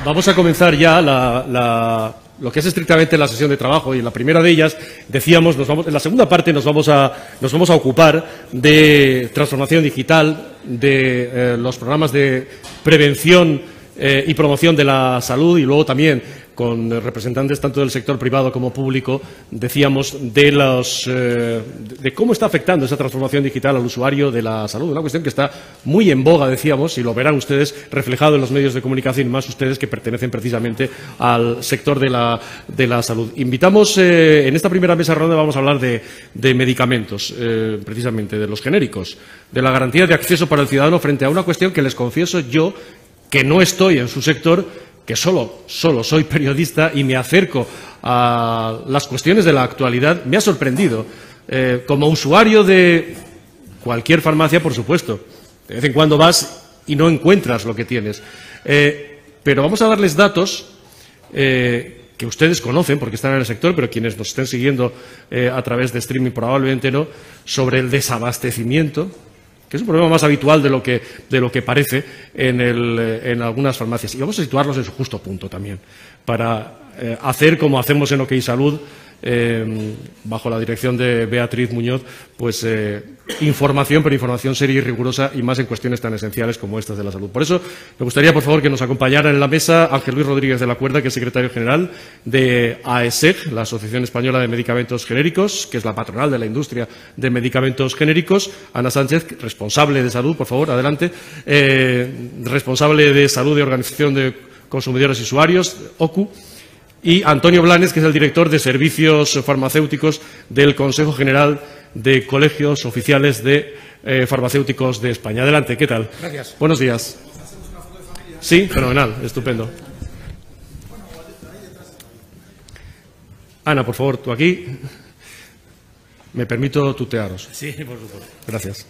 Vamos a comenzar ya lo que es estrictamente la sesión de trabajo, y en la primera de ellas decíamos, en la segunda parte nos vamos a ocupar de transformación digital, de los programas de prevención y promoción de la salud, y luego también con representantes tanto del sector privado como público, decíamos de cómo está afectando esa transformación digital al usuario de la salud, una cuestión que está muy en boga, decíamos, y lo verán ustedes reflejado en los medios de comunicación, más ustedes que pertenecen precisamente al sector de la salud. Invitamos, en esta primera mesa redonda vamos a hablar de medicamentos, precisamente de los genéricos, de la garantía de acceso para el ciudadano frente a una cuestión que les confieso yo, que no estoy en su sector, que solo soy periodista y me acerco a las cuestiones de la actualidad, me ha sorprendido. Como usuario de cualquier farmacia, por supuesto, de vez en cuando vas y no encuentras lo que tienes. Pero vamos a darles datos que ustedes conocen porque están en el sector, pero quienes nos estén siguiendo a través de streaming probablemente no, sobre el desabastecimiento, que es un problema más habitual de lo que parece en algunas farmacias. Y vamos a situarlos en su justo punto también, para hacer como hacemos en OK Salud, bajo la dirección de Beatriz Muñoz, pues información, pero información seria y rigurosa, y más en cuestiones tan esenciales como estas de la salud. Por eso me gustaría, por favor, que nos acompañara en la mesa Ángel Luis Rodríguez de la Cuerda, que es secretario general de AESEG, la Asociación Española de Medicamentos Genéricos, que es la patronal de la industria de medicamentos genéricos. Ana Sánchez, responsable de salud, por favor, adelante, responsable de salud de Organización de Consumidores y Usuarios, OCU. Y Antonio Blanes, que es el director de Servicios Farmacéuticos del Consejo General de Colegios Oficiales de Farmacéuticos de España. Adelante, ¿qué tal? Gracias. Buenos días. ¿Hacemos una foto de familia? Sí, fenomenal, estupendo. Ana, por favor, tú aquí. Me permito tutearos. Sí, por supuesto. Gracias.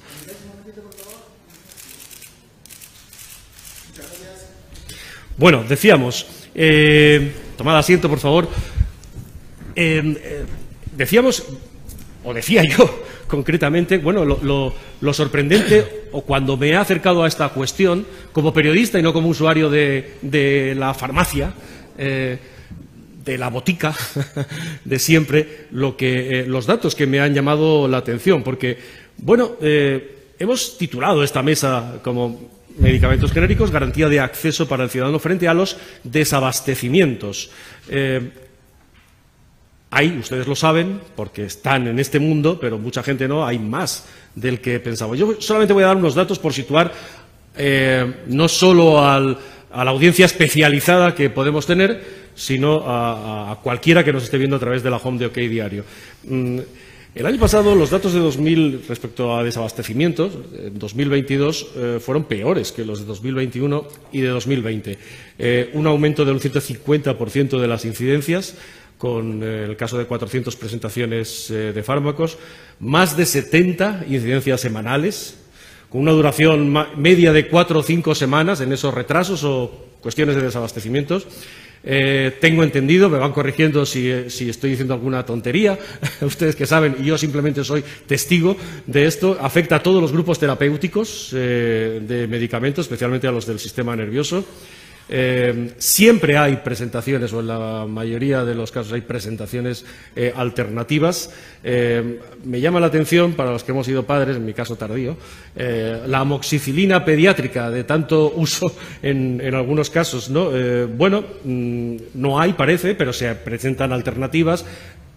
Bueno, decíamos, tomad asiento, por favor. Decíamos, o decía yo concretamente, bueno, lo sorprendente, o cuando me he acercado a esta cuestión, como periodista y no como usuario de la farmacia, de la botica de siempre, los datos que me han llamado la atención, porque, bueno, hemos titulado esta mesa como medicamentos genéricos, garantía de acceso para el ciudadano frente a los desabastecimientos. Hay, ustedes lo saben, porque están en este mundo, pero mucha gente no, hay más del que pensaba. Yo solamente voy a dar unos datos por situar no solo a la audiencia especializada que podemos tener, sino a cualquiera que nos esté viendo a través de la home de OK Diario. El año pasado los datos de 2000 respecto a desabastecimientos, en 2022, fueron peores que los de 2021 y de 2020. Un aumento del 150% de las incidencias, con el caso de 400 presentaciones de fármacos, más de 70 incidencias semanales, con una duración media de 4 o 5 semanas en esos retrasos o cuestiones de desabastecimientos. Tengo entendido, me van corrigiendo si estoy diciendo alguna tontería, ustedes que saben, y yo simplemente soy testigo de esto, afecta a todos los grupos terapéuticos de medicamentos, especialmente a los del sistema nervioso. Siempre hay presentaciones, o en la mayoría de los casos hay presentaciones alternativas. Me llama la atención, para los que hemos sido padres, en mi caso tardío, la amoxicilina pediátrica de tanto uso en algunos casos, ¿no? Bueno, no hay, parece, pero se presentan alternativas,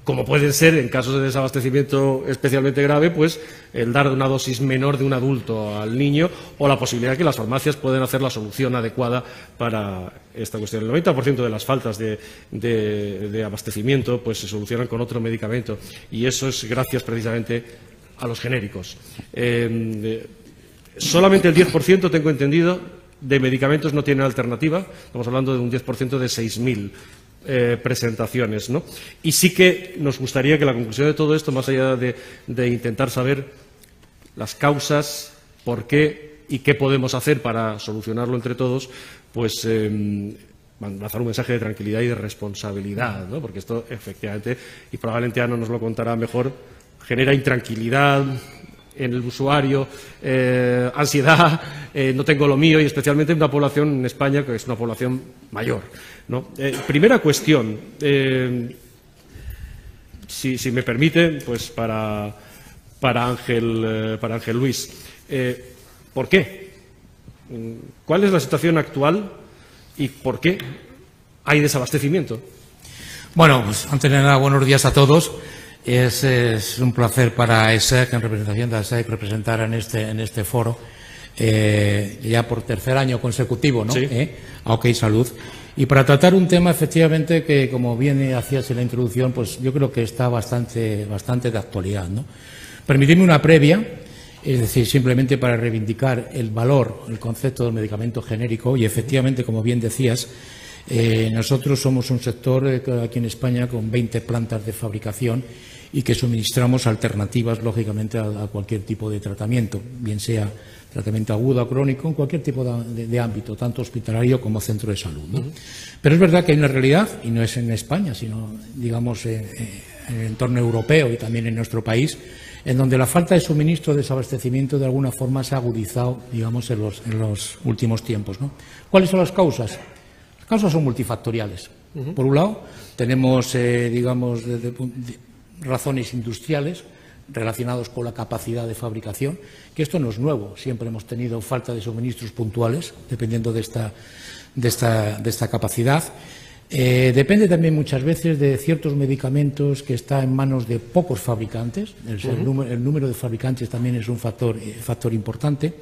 como pueden ser, en casos de desabastecimiento especialmente grave, pues el dar una dosis menor de un adulto al niño, o la posibilidad de que las farmacias pueden hacer la solución adecuada para esta cuestión. El 90% de las faltas de abastecimiento pues se solucionan con otro medicamento, y eso es gracias precisamente a los genéricos. Solamente el 10%, tengo entendido, de medicamentos no tienen alternativa. Estamos hablando de un 10% de 6.000 presentaciones, ¿no? Y sí que nos gustaría que la conclusión de todo esto, más allá de intentar saber las causas, por qué y qué podemos hacer para solucionarlo entre todos, pues lanzar un mensaje de tranquilidad y de responsabilidad, ¿no? Porque esto, efectivamente, y probablemente Ana nos lo contará mejor, genera intranquilidad, en el usuario, ansiedad, no tengo lo mío, y especialmente en una población en España que es una población mayor, ¿no? Primera cuestión, si me permite, pues para Ángel Luis, ¿por qué? ¿Cuál es la situación actual y por qué hay desabastecimiento? Bueno, pues antes de nada, buenos días a todos. Es un placer para ESEC, en representación de ESEC, representar en este foro, ya por tercer año consecutivo, ¿no? Sí. A OK Salud. Y para tratar un tema, efectivamente, que como bien hacías en la introducción, pues yo creo que está bastante de actualidad, ¿no? Permitidme una previa, es decir, simplemente para reivindicar el valor, el concepto del medicamento genérico, y efectivamente, como bien decías, nosotros somos un sector aquí en España con 20 plantas de fabricación y que suministramos alternativas, lógicamente, a cualquier tipo de tratamiento, bien sea tratamiento agudo o crónico, en cualquier tipo de ámbito, tanto hospitalario como centro de salud, ¿no? Pero es verdad que hay una realidad, y no es en España, sino, digamos, en el entorno europeo y también en nuestro país, en donde la falta de suministro, de desabastecimiento, de alguna forma se ha agudizado, digamos, en los últimos tiempos, ¿no? ¿Cuáles son las causas? Las causas son multifactoriales. Por un lado, tenemos, digamos, razones industriales relacionados con la capacidad de fabricación, que esto no es nuevo. Siempre hemos tenido falta de suministros puntuales, dependiendo de esta capacidad. Depende también muchas veces de ciertos medicamentos que están en manos de pocos fabricantes. El número de fabricantes también es un factor importante.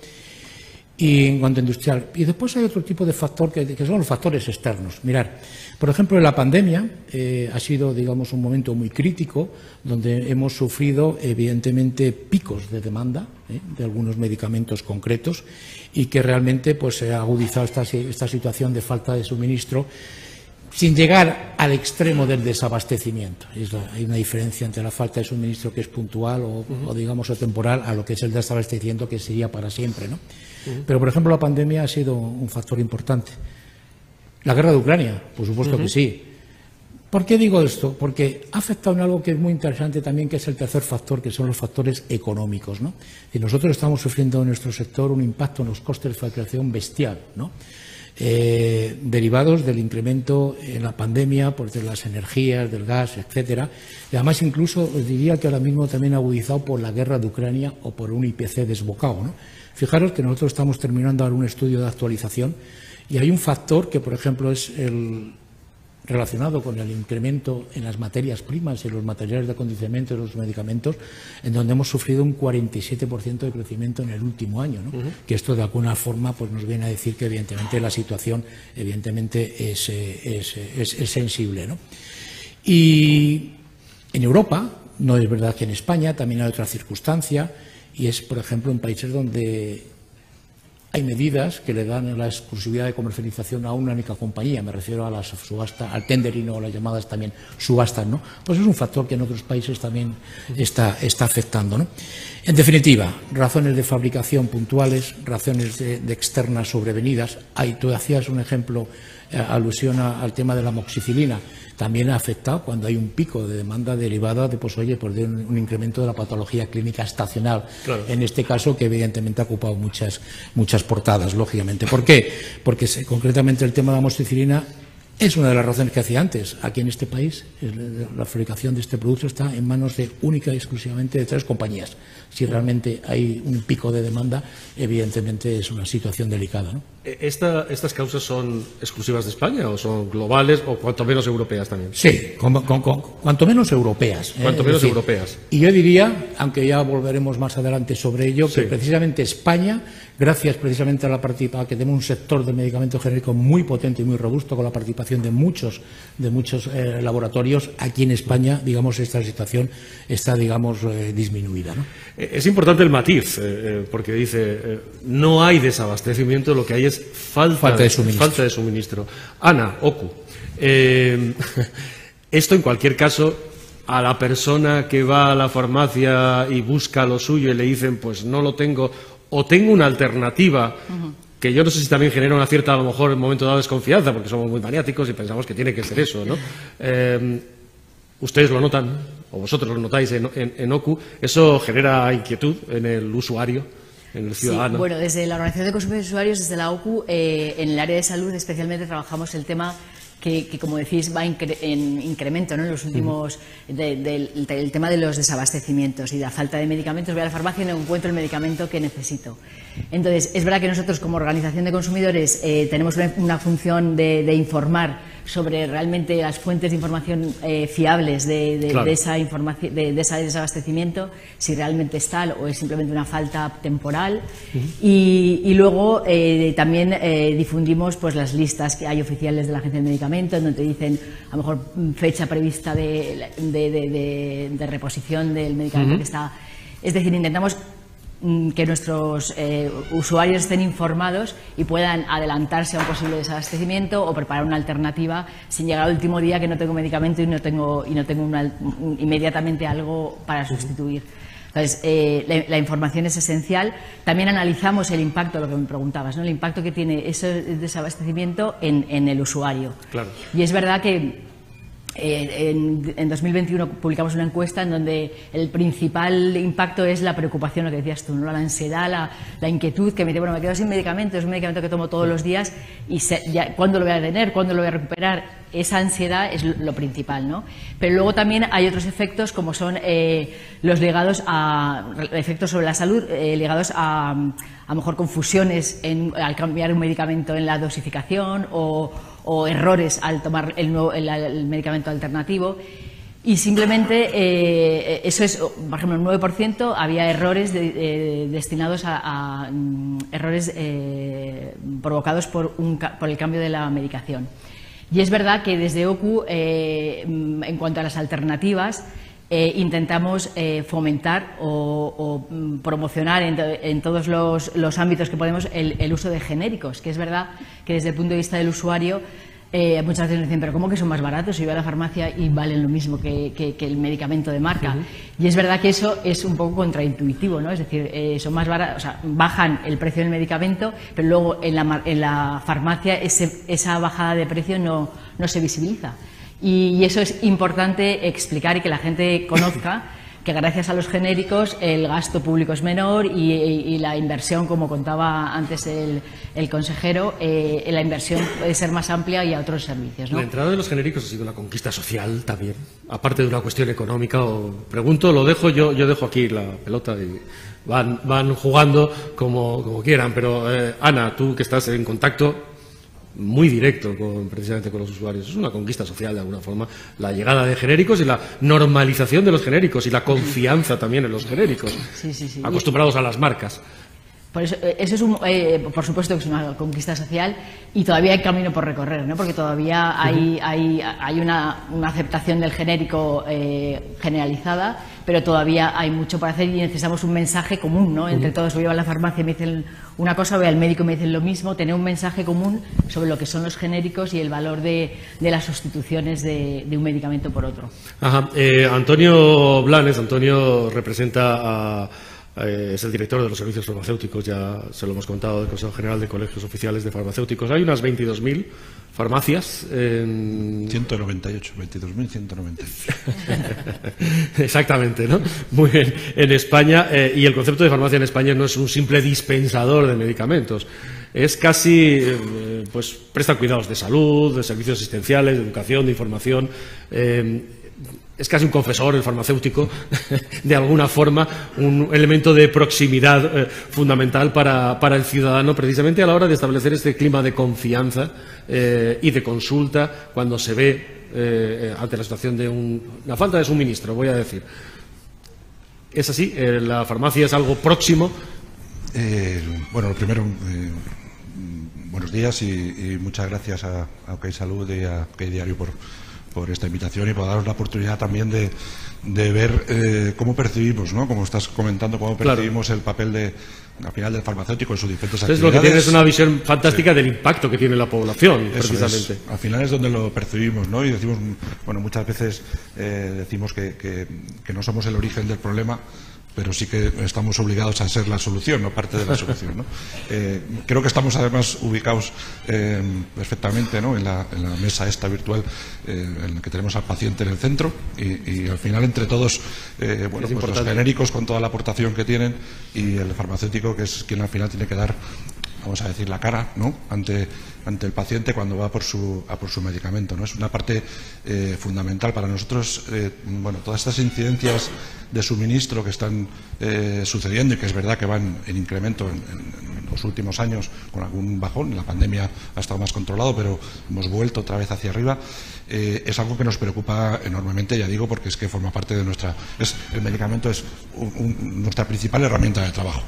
Y en cuanto a industrial. Y después hay otro tipo de factor que son los factores externos. Mirar, por ejemplo, en la pandemia ha sido, digamos, un momento muy crítico donde hemos sufrido, evidentemente, picos de demanda de algunos medicamentos concretos y que realmente pues, se ha agudizado esta situación de falta de suministro sin llegar al extremo del desabastecimiento. Hay una diferencia entre la falta de suministro que es puntual o digamos, o temporal a lo que es el desabastecimiento que sería para siempre, ¿no? Pero, por ejemplo, la pandemia ha sido un factor importante. La guerra de Ucrania, por supuesto que sí. ¿Por qué digo esto? Porque ha afectado en algo que es muy interesante también, que es el tercer factor, que son los factores económicos, ¿no? Y nosotros estamos sufriendo en nuestro sector un impacto en los costes de fabricación bestial, ¿no? Derivados del incremento en la pandemia, pues de las energías, del gas, etcétera. Y además, incluso os diría que ahora mismo también agudizado por la guerra de Ucrania o por un IPC desbocado, ¿no? Fijaros que nosotros estamos terminando ahora un estudio de actualización y hay un factor que, por ejemplo, es relacionado con el incremento en las materias primas y los materiales de acondicionamiento de los medicamentos, en donde hemos sufrido un 47% de crecimiento en el último año, ¿no? Que esto de alguna forma pues nos viene a decir que evidentemente la situación evidentemente es sensible, ¿no? Y en Europa, no es verdad que en España, también hay otra circunstancia, y es, por ejemplo, en países donde hay medidas que le dan la exclusividad de comercialización a una única compañía. Me refiero a la subasta, al tendering o las llamadas también subastas, ¿no? Pues es un factor que en otros países también está afectando, ¿no? En definitiva, razones de fabricación puntuales, razones de externas sobrevenidas. Tú hacías un ejemplo, alusión al tema de la amoxicilina. También ha afectado cuando hay un pico de demanda derivada de, pues, oye, pues de un incremento de la patología clínica estacional. Claro. En este caso, que evidentemente ha ocupado muchas portadas, lógicamente. ¿Por qué? Porque concretamente el tema de la amoxicilina es una de las razones que hacía antes. Aquí en este país, la fabricación de este producto está en manos de única y exclusivamente de 3 compañías. Si realmente hay un pico de demanda, evidentemente es una situación delicada, ¿no? ¿Estas causas son exclusivas de España o son globales o cuanto menos europeas también? Sí, cuanto menos europeas. Cuanto menos europeas. Y yo diría, aunque ya volveremos más adelante sobre ello, que precisamente España, gracias precisamente a la participación, que tenemos un sector del medicamento genérico muy potente y muy robusto, con la participación de muchos laboratorios, aquí en España, digamos, esta situación está, digamos, disminuida, ¿no? Es importante el matiz, porque dice, no hay desabastecimiento, lo que hay es falta de suministro. Ana, Oku, esto en cualquier caso, a la persona que va a la farmacia y busca lo suyo y le dicen, pues no lo tengo, o tengo una alternativa, que yo no sé si también genera una cierta, a lo mejor, en un momento dado, desconfianza, porque somos muy maniáticos y pensamos que tiene que ser eso, ¿no? ¿Ustedes lo notan? o vosotros lo notáis en OCU, eso genera inquietud en el usuario, en el ciudadano. Sí, bueno, desde la Organización de Consumidores y Usuarios, desde la OCU, en el área de salud especialmente trabajamos el tema que como decís, va en incremento, ¿no? En los últimos, del tema de los desabastecimientos y la falta de medicamentos. Voy a la farmacia y no encuentro el medicamento que necesito. Entonces, es verdad que nosotros, como organización de consumidores, tenemos una función de informar sobre realmente las fuentes de información fiables de esa información, de ese desabastecimiento, si realmente es tal o es simplemente una falta temporal. Y luego también difundimos pues las listas que hay oficiales de la Agencia del Medicamento, donde te dicen a lo mejor fecha prevista de reposición del medicamento que está. Es decir, intentamos que nuestros usuarios estén informados y puedan adelantarse a un posible desabastecimiento o preparar una alternativa sin llegar al último día que no tengo medicamento y no tengo inmediatamente algo para sustituir. Entonces, la información es esencial. También analizamos el impacto, lo que me preguntabas, ¿no? El impacto que tiene ese desabastecimiento en el usuario. Claro. Y es verdad que en 2021 publicamos una encuesta en donde el principal impacto es la preocupación, lo que decías tú, ¿no? La ansiedad, la inquietud, que me dice, bueno, me quedo sin medicamento, es un medicamento que tomo todos los días y ¿cuándo lo voy a tener? ¿Cuándo lo voy a recuperar? Esa ansiedad es lo principal, ¿no? Pero luego también hay otros efectos como son los ligados a efectos sobre la salud, ligados a lo mejor confusiones al cambiar un medicamento en la dosificación o errores al tomar el medicamento alternativo. Y simplemente eso es, por ejemplo, el 9% había errores destinados a errores provocados por el cambio de la medicación. Y es verdad que desde OCU, en cuanto a las alternativas, intentamos fomentar o promocionar en todos los ámbitos que podemos el uso de genéricos, que es verdad que desde el punto de vista del usuario muchas veces nos dicen, pero ¿cómo que son más baratos? Si voy a la farmacia y valen lo mismo que el medicamento de marca. Y es verdad que eso es un poco contraintuitivo, ¿no? Es decir, son más baratos, o sea, bajan el precio del medicamento, pero luego en la farmacia esa bajada de precio no se visibiliza. Y eso es importante explicar y que la gente conozca que gracias a los genéricos el gasto público es menor y la inversión, como contaba antes el consejero, la inversión puede ser más amplia y a otros servicios, ¿no? La entrada de los genéricos ha sido una conquista social también, aparte de una cuestión económica. Pregunto, lo dejo, yo dejo aquí la pelota y van jugando como quieran, pero Ana, tú que estás en contacto muy directo precisamente con los usuarios, es una conquista social de alguna forma, la llegada de genéricos y la normalización de los genéricos y la confianza también en los genéricos, sí. acostumbrados a las marcas. Por eso es por supuesto que es una conquista social y todavía hay camino por recorrer, ¿no? Porque todavía hay una aceptación del genérico generalizada, pero todavía hay mucho por hacer y necesitamos un mensaje común, ¿no? Entre todos. Voy a la farmacia y me dicen una cosa, voy al médico y me dicen lo mismo. Tener un mensaje común sobre lo que son los genéricos y el valor de las sustituciones de un medicamento por otro. Ajá. Antonio Blanes, Antonio representa es el director de los servicios farmacéuticos, ya se lo hemos contado, del Consejo General de Colegios Oficiales de Farmacéuticos. Hay unas 22.000 farmacias. 198, 22.198. Exactamente, ¿no? Muy bien. En España, y el concepto de farmacia en España no es un simple dispensador de medicamentos. Es casi, pues, presta cuidados de salud, de servicios asistenciales, de educación, de información. Es casi un confesor, el farmacéutico, de alguna forma, un elemento de proximidad fundamental para el ciudadano, precisamente a la hora de establecer este clima de confianza y de consulta cuando se ve ante la situación de una falta de suministro, voy a decir. ¿Es así? ¿La farmacia es algo próximo? Bueno, lo primero, buenos días y muchas gracias a OK Salud y a OK Diario por esta invitación y por darnos la oportunidad también de ver cómo percibimos, ¿no? Como estás comentando, cómo percibimos el papel al final del farmacéutico en sus diferentes actividades. Lo que tienes es una visión fantástica del impacto que tiene la población, precisamente. Al final es donde lo percibimos, ¿no? Y decimos, bueno, muchas veces decimos que no somos el origen del problema, pero sí que estamos obligados a ser la solución, no parte de la solución, ¿no? Creo que estamos además ubicados perfectamente, ¿no?, en la mesa esta virtual en la que tenemos al paciente en el centro y al final entre todos, bueno, pues los genéricos con toda la aportación que tienen y el farmacéutico, que es quien al final tiene que dar, vamos a decir, la cara, ¿no?, ante el paciente cuando va a por su medicamento, ¿no? Es una parte fundamental para nosotros. Bueno, todas estas incidencias de suministro que están sucediendo y que es verdad que van en incremento en los últimos años con algún bajón, la pandemia ha estado más controlado, pero hemos vuelto otra vez hacia arriba, es algo que nos preocupa enormemente, ya digo, porque es que forma parte de el medicamento es nuestra principal herramienta de trabajo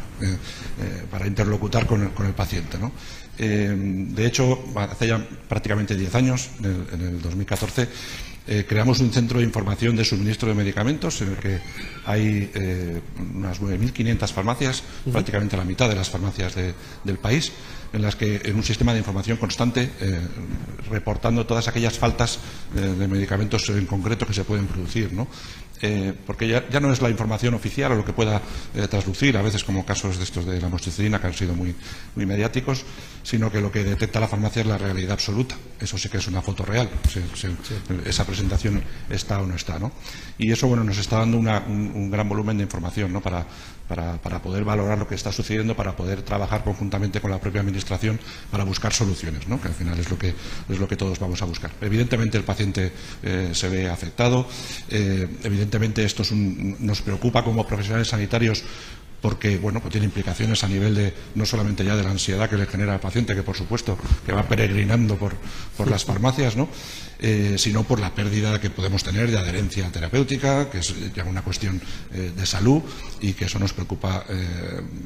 para interlocutar con el paciente, ¿no? De hecho, hace ya prácticamente 10 años, en el 2014, creamos un centro de información de suministro de medicamentos en el que hay unas 9.500 farmacias, prácticamente la mitad de las farmacias del país, en las que en un sistema de información constante, reportando todas aquellas faltas de medicamentos en concreto que se pueden producir, ¿no? Porque ya no es la información oficial o lo que pueda traslucir, a veces como casos de estos de la amoxicilina que han sido muy mediáticos, sino que lo que detecta la farmacia es la realidad absoluta. Eso sí que es una foto real, esa presentación está o no está, ¿no? Y eso, bueno, nos está dando un gran volumen de información, ¿no?, para poder valorar lo que está sucediendo, para poder trabajar conjuntamente con la propia administración para buscar soluciones, ¿no?, que al final es lo que todos vamos a buscar. Evidentemente el paciente se ve afectado, evidentemente esto nos preocupa como profesionales sanitarios porque, bueno, pues tiene implicaciones a nivel de no solamente ya de la ansiedad que le genera al paciente, que por supuesto que va peregrinando por las farmacias, ¿no?, sino por la pérdida que podemos tener de adherencia terapéutica, que es ya una cuestión de salud y que eso nos preocupa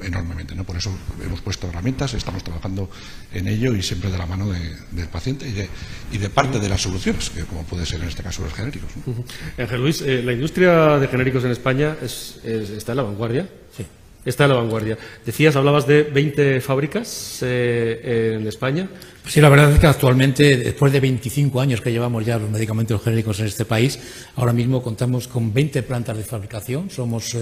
enormemente, ¿no? Por eso hemos puesto herramientas, estamos trabajando en ello y siempre de la mano del paciente y de parte de las soluciones, que como puede ser en este caso los genéricos, ¿no? Ángel Luis, la industria de genéricos en España está en la vanguardia. Sí. Está en la vanguardia. Decías, hablabas de 20 fábricas en España. Sí, la verdad es que actualmente, después de 25 años que llevamos ya los medicamentos genéricos en este país, ahora mismo contamos con 20 plantas de fabricación. Somos,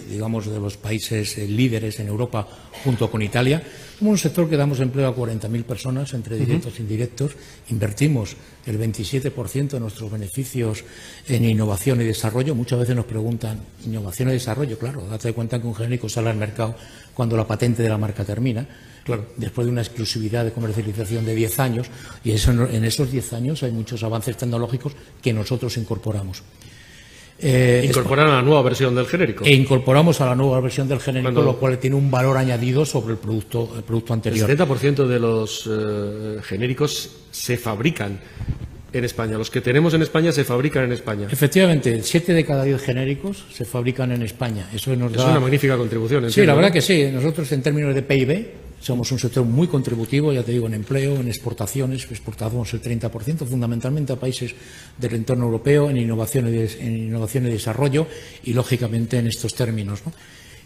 digamos, de los países líderes en Europa junto con Italia. Somos un sector que damos empleo a 40.000 personas, entre directos e indirectos. Invertimos el 27% de nuestros beneficios en innovación y desarrollo. Muchas veces nos preguntan, ¿innovación y desarrollo? Claro, date cuenta que un genérico sale al mercado cuando la patente de la marca termina. Claro, después de una exclusividad de comercialización de 10 años, y en esos 10 años hay muchos avances tecnológicos que nosotros incorporamos. Incorporar a la nueva versión del genérico. E incorporamos a la nueva versión del genérico, lo cual tiene un valor añadido sobre el producto anterior. El 70% de los genéricos se fabrican en España. Los que tenemos en España se fabrican en España. Efectivamente, 7 de cada 10 genéricos se fabrican en España. Eso es una magnífica contribución. Sí, la verdad que sí. Nosotros, en términos de PIB, somos un sector muy contributivo, ya te digo, en empleo, en exportaciones. Exportamos el 30%, fundamentalmente a países del entorno europeo, en innovación y desarrollo y, lógicamente, en estos términos, ¿no?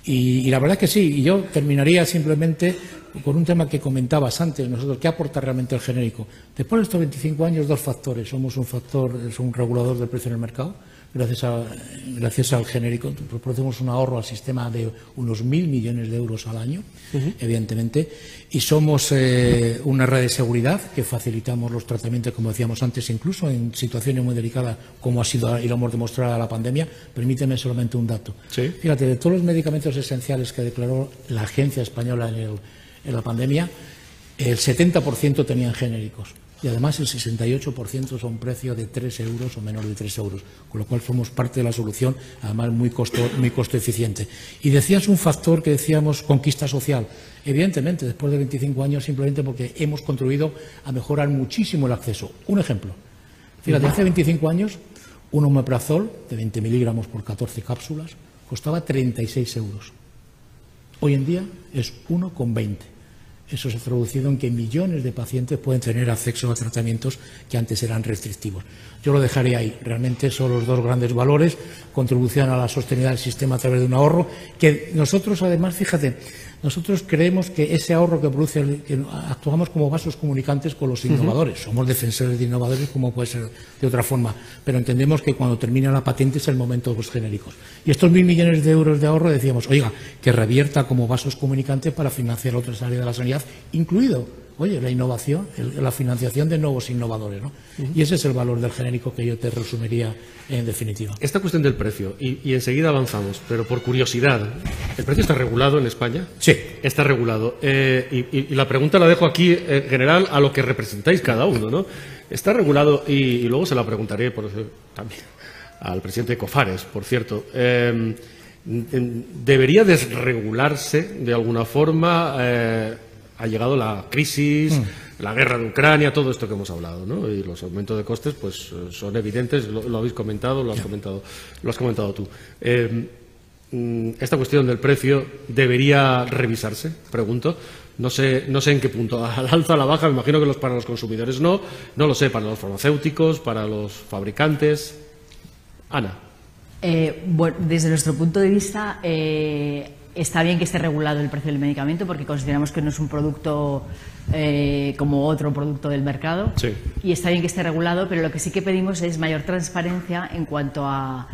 Y la verdad que sí. Y yo terminaría simplemente con un tema que comentabas antes. Nosotros, ¿qué aporta realmente el genérico? Después de estos 25 años, dos factores. Somos un regulador del precio en el mercado. Gracias al genérico producimos un ahorro al sistema de unos 1.000 millones de euros al año, evidentemente, y somos una red de seguridad que facilitamos los tratamientos, como decíamos antes, incluso en situaciones muy delicadas, como ha sido y lo hemos demostrado la pandemia. Permíteme solamente un dato. ¿Sí? Fíjate, de todos los medicamentos esenciales que declaró la Agencia Española en la pandemia, el 70% tenían genéricos. Y además el 68% son precios de 3 euros o menos de 3 euros, con lo cual somos parte de la solución, además muy costo eficiente. Y decías un factor que decíamos conquista social. Evidentemente, después de 25 años, simplemente porque hemos contribuido a mejorar muchísimo el acceso. Un ejemplo. Fíjate, hace 25 años, un omeprazol de 20 miligramos por 14 cápsulas costaba 36 euros. Hoy en día es 1,20. Eso se ha traducido en que millones de pacientes pueden tener acceso a tratamientos que antes eran restrictivos. Yo lo dejaré ahí. Realmente son los dos grandes valores, contribución a la sostenibilidad del sistema a través de un ahorro, que nosotros además, fíjate, Nosotros creemos que ese ahorro que produce, que actuamos como vasos comunicantes con los innovadores. Somos defensores de innovadores, como puede ser de otra forma, pero entendemos que cuando termina la patente es el momento de los genéricos. Y estos 1.000 millones de euros de ahorro, decíamos, oiga, que revierta como vasos comunicantes para financiar otras áreas de la sanidad, incluido, oye, la innovación, la financiación de nuevos innovadores, ¿no? Y ese es el valor del genérico que yo te resumiría en definitiva. Esta cuestión del precio, y enseguida avanzamos, pero por curiosidad, ¿el precio está regulado en España? Sí. Está regulado. Y la pregunta la dejo aquí, en general, a lo que representáis cada uno, ¿no? Está regulado, y luego se la preguntaré por eso, también al presidente de Cofares, por cierto. ¿Debería desregularse de alguna forma? Ha llegado la crisis, la guerra de Ucrania, todo esto que hemos hablado, ¿no? Y los aumentos de costes, pues son evidentes, lo habéis comentado, lo has comentado tú. Esta cuestión del precio debería revisarse, pregunto. No sé en qué punto, al alza, a la baja, me imagino que para los consumidores no lo sé, para los farmacéuticos, para los fabricantes. Ana. Bueno, desde nuestro punto de vista, está bien que esté regulado el precio del medicamento porque consideramos que no es un producto como otro producto del mercado. Sí. Y está bien que esté regulado, pero lo que sí que pedimos es mayor transparencia en cuanto a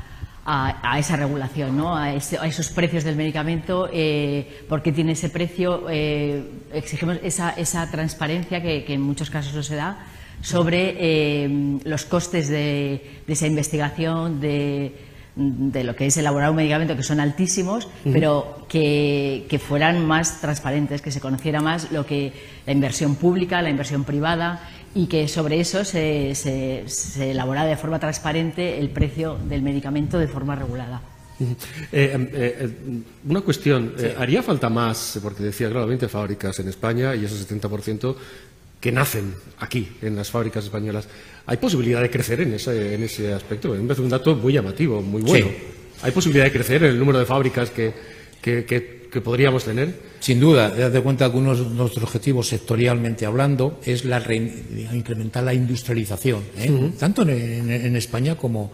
esa regulación, ¿no? a esos precios del medicamento, porque tiene ese precio. Exigimos esa transparencia que en muchos casos no se da sobre los costes de esa investigación, de lo que es elaborar un medicamento, que son altísimos, pero que fueran más transparentes, que se conociera más la inversión pública, la inversión privada, y que sobre eso se elaborara de forma transparente el precio del medicamento de forma regulada. Una cuestión, ¿haría falta más? Porque decía, claro, 20 fábricas en España y ese 70% que nacen aquí, en las fábricas españolas. ¿Hay posibilidad de crecer en ese aspecto? Me parece un dato muy llamativo, muy bueno. Sí. ¿Hay posibilidad de crecer en el número de fábricas que podríamos tener? Sin duda, date cuenta que uno de nuestros objetivos sectorialmente hablando es incrementar la industrialización, tanto en España como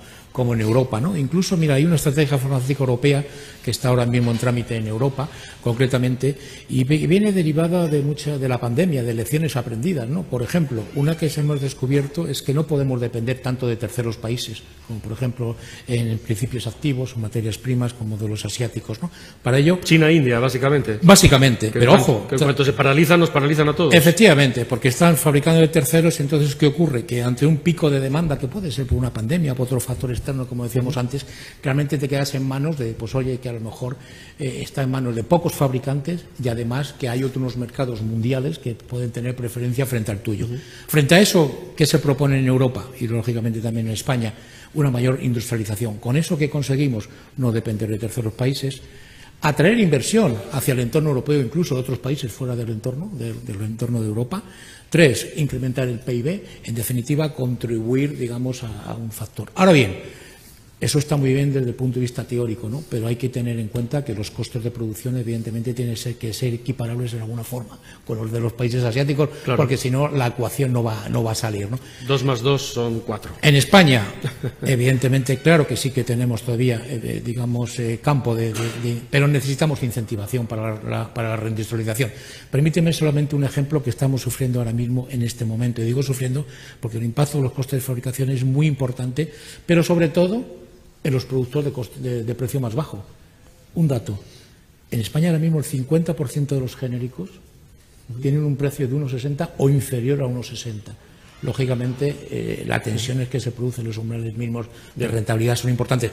en Europa, ¿no? Incluso, mira, hay una estrategia farmacéutica europea que está ahora mismo en trámite en Europa, concretamente, y viene derivada de la pandemia, de lecciones aprendidas, ¿no? Por ejemplo, una que hemos descubierto es que no podemos depender tanto de terceros países, como por ejemplo en principios activos, materias primas, como de los asiáticos, ¿no? Para ello... China, India, básicamente. Básicamente, pero ojo... Que cuando se paralizan, nos paralizan a todos. Efectivamente, porque están fabricando de terceros, entonces, ¿qué ocurre? Que ante un pico de demanda, que puede ser por una pandemia, por otro factor externo, como decíamos antes, realmente te quedas en manos de, pues oye, que a lo mejor está en manos de pocos fabricantes y además que hay otros mercados mundiales que pueden tener preferencia frente al tuyo. Frente a eso, ¿qué se propone en Europa y lógicamente también en España? Una mayor industrialización. Con eso que conseguimos no depender de terceros países, atraer inversión hacia el entorno europeo, incluso de otros países fuera del entorno de Europa. 3, incrementar el PIB, en definitiva, contribuir, digamos, a un factor. Ahora bien, eso está muy bien desde el punto de vista teórico, ¿no? Pero hay que tener en cuenta que los costes de producción, evidentemente, tienen que ser equiparables en alguna forma con los de los países asiáticos, claro, porque si no, la ecuación no va a salir, ¿no? 2 más 2 son 4. En España, evidentemente, claro que sí que tenemos todavía, digamos, campo pero necesitamos incentivación para la reindustrialización. Permíteme solamente un ejemplo que estamos sufriendo ahora mismo en este momento. Y digo sufriendo porque el impacto de los costes de fabricación es muy importante, pero sobre todo en los productos de precio más bajo. Un dato. En España ahora mismo el 50% de los genéricos tienen un precio de 1,60 o inferior a 1,60. Lógicamente, las tensiones que se producen, los umbrales mínimos de rentabilidad son importantes.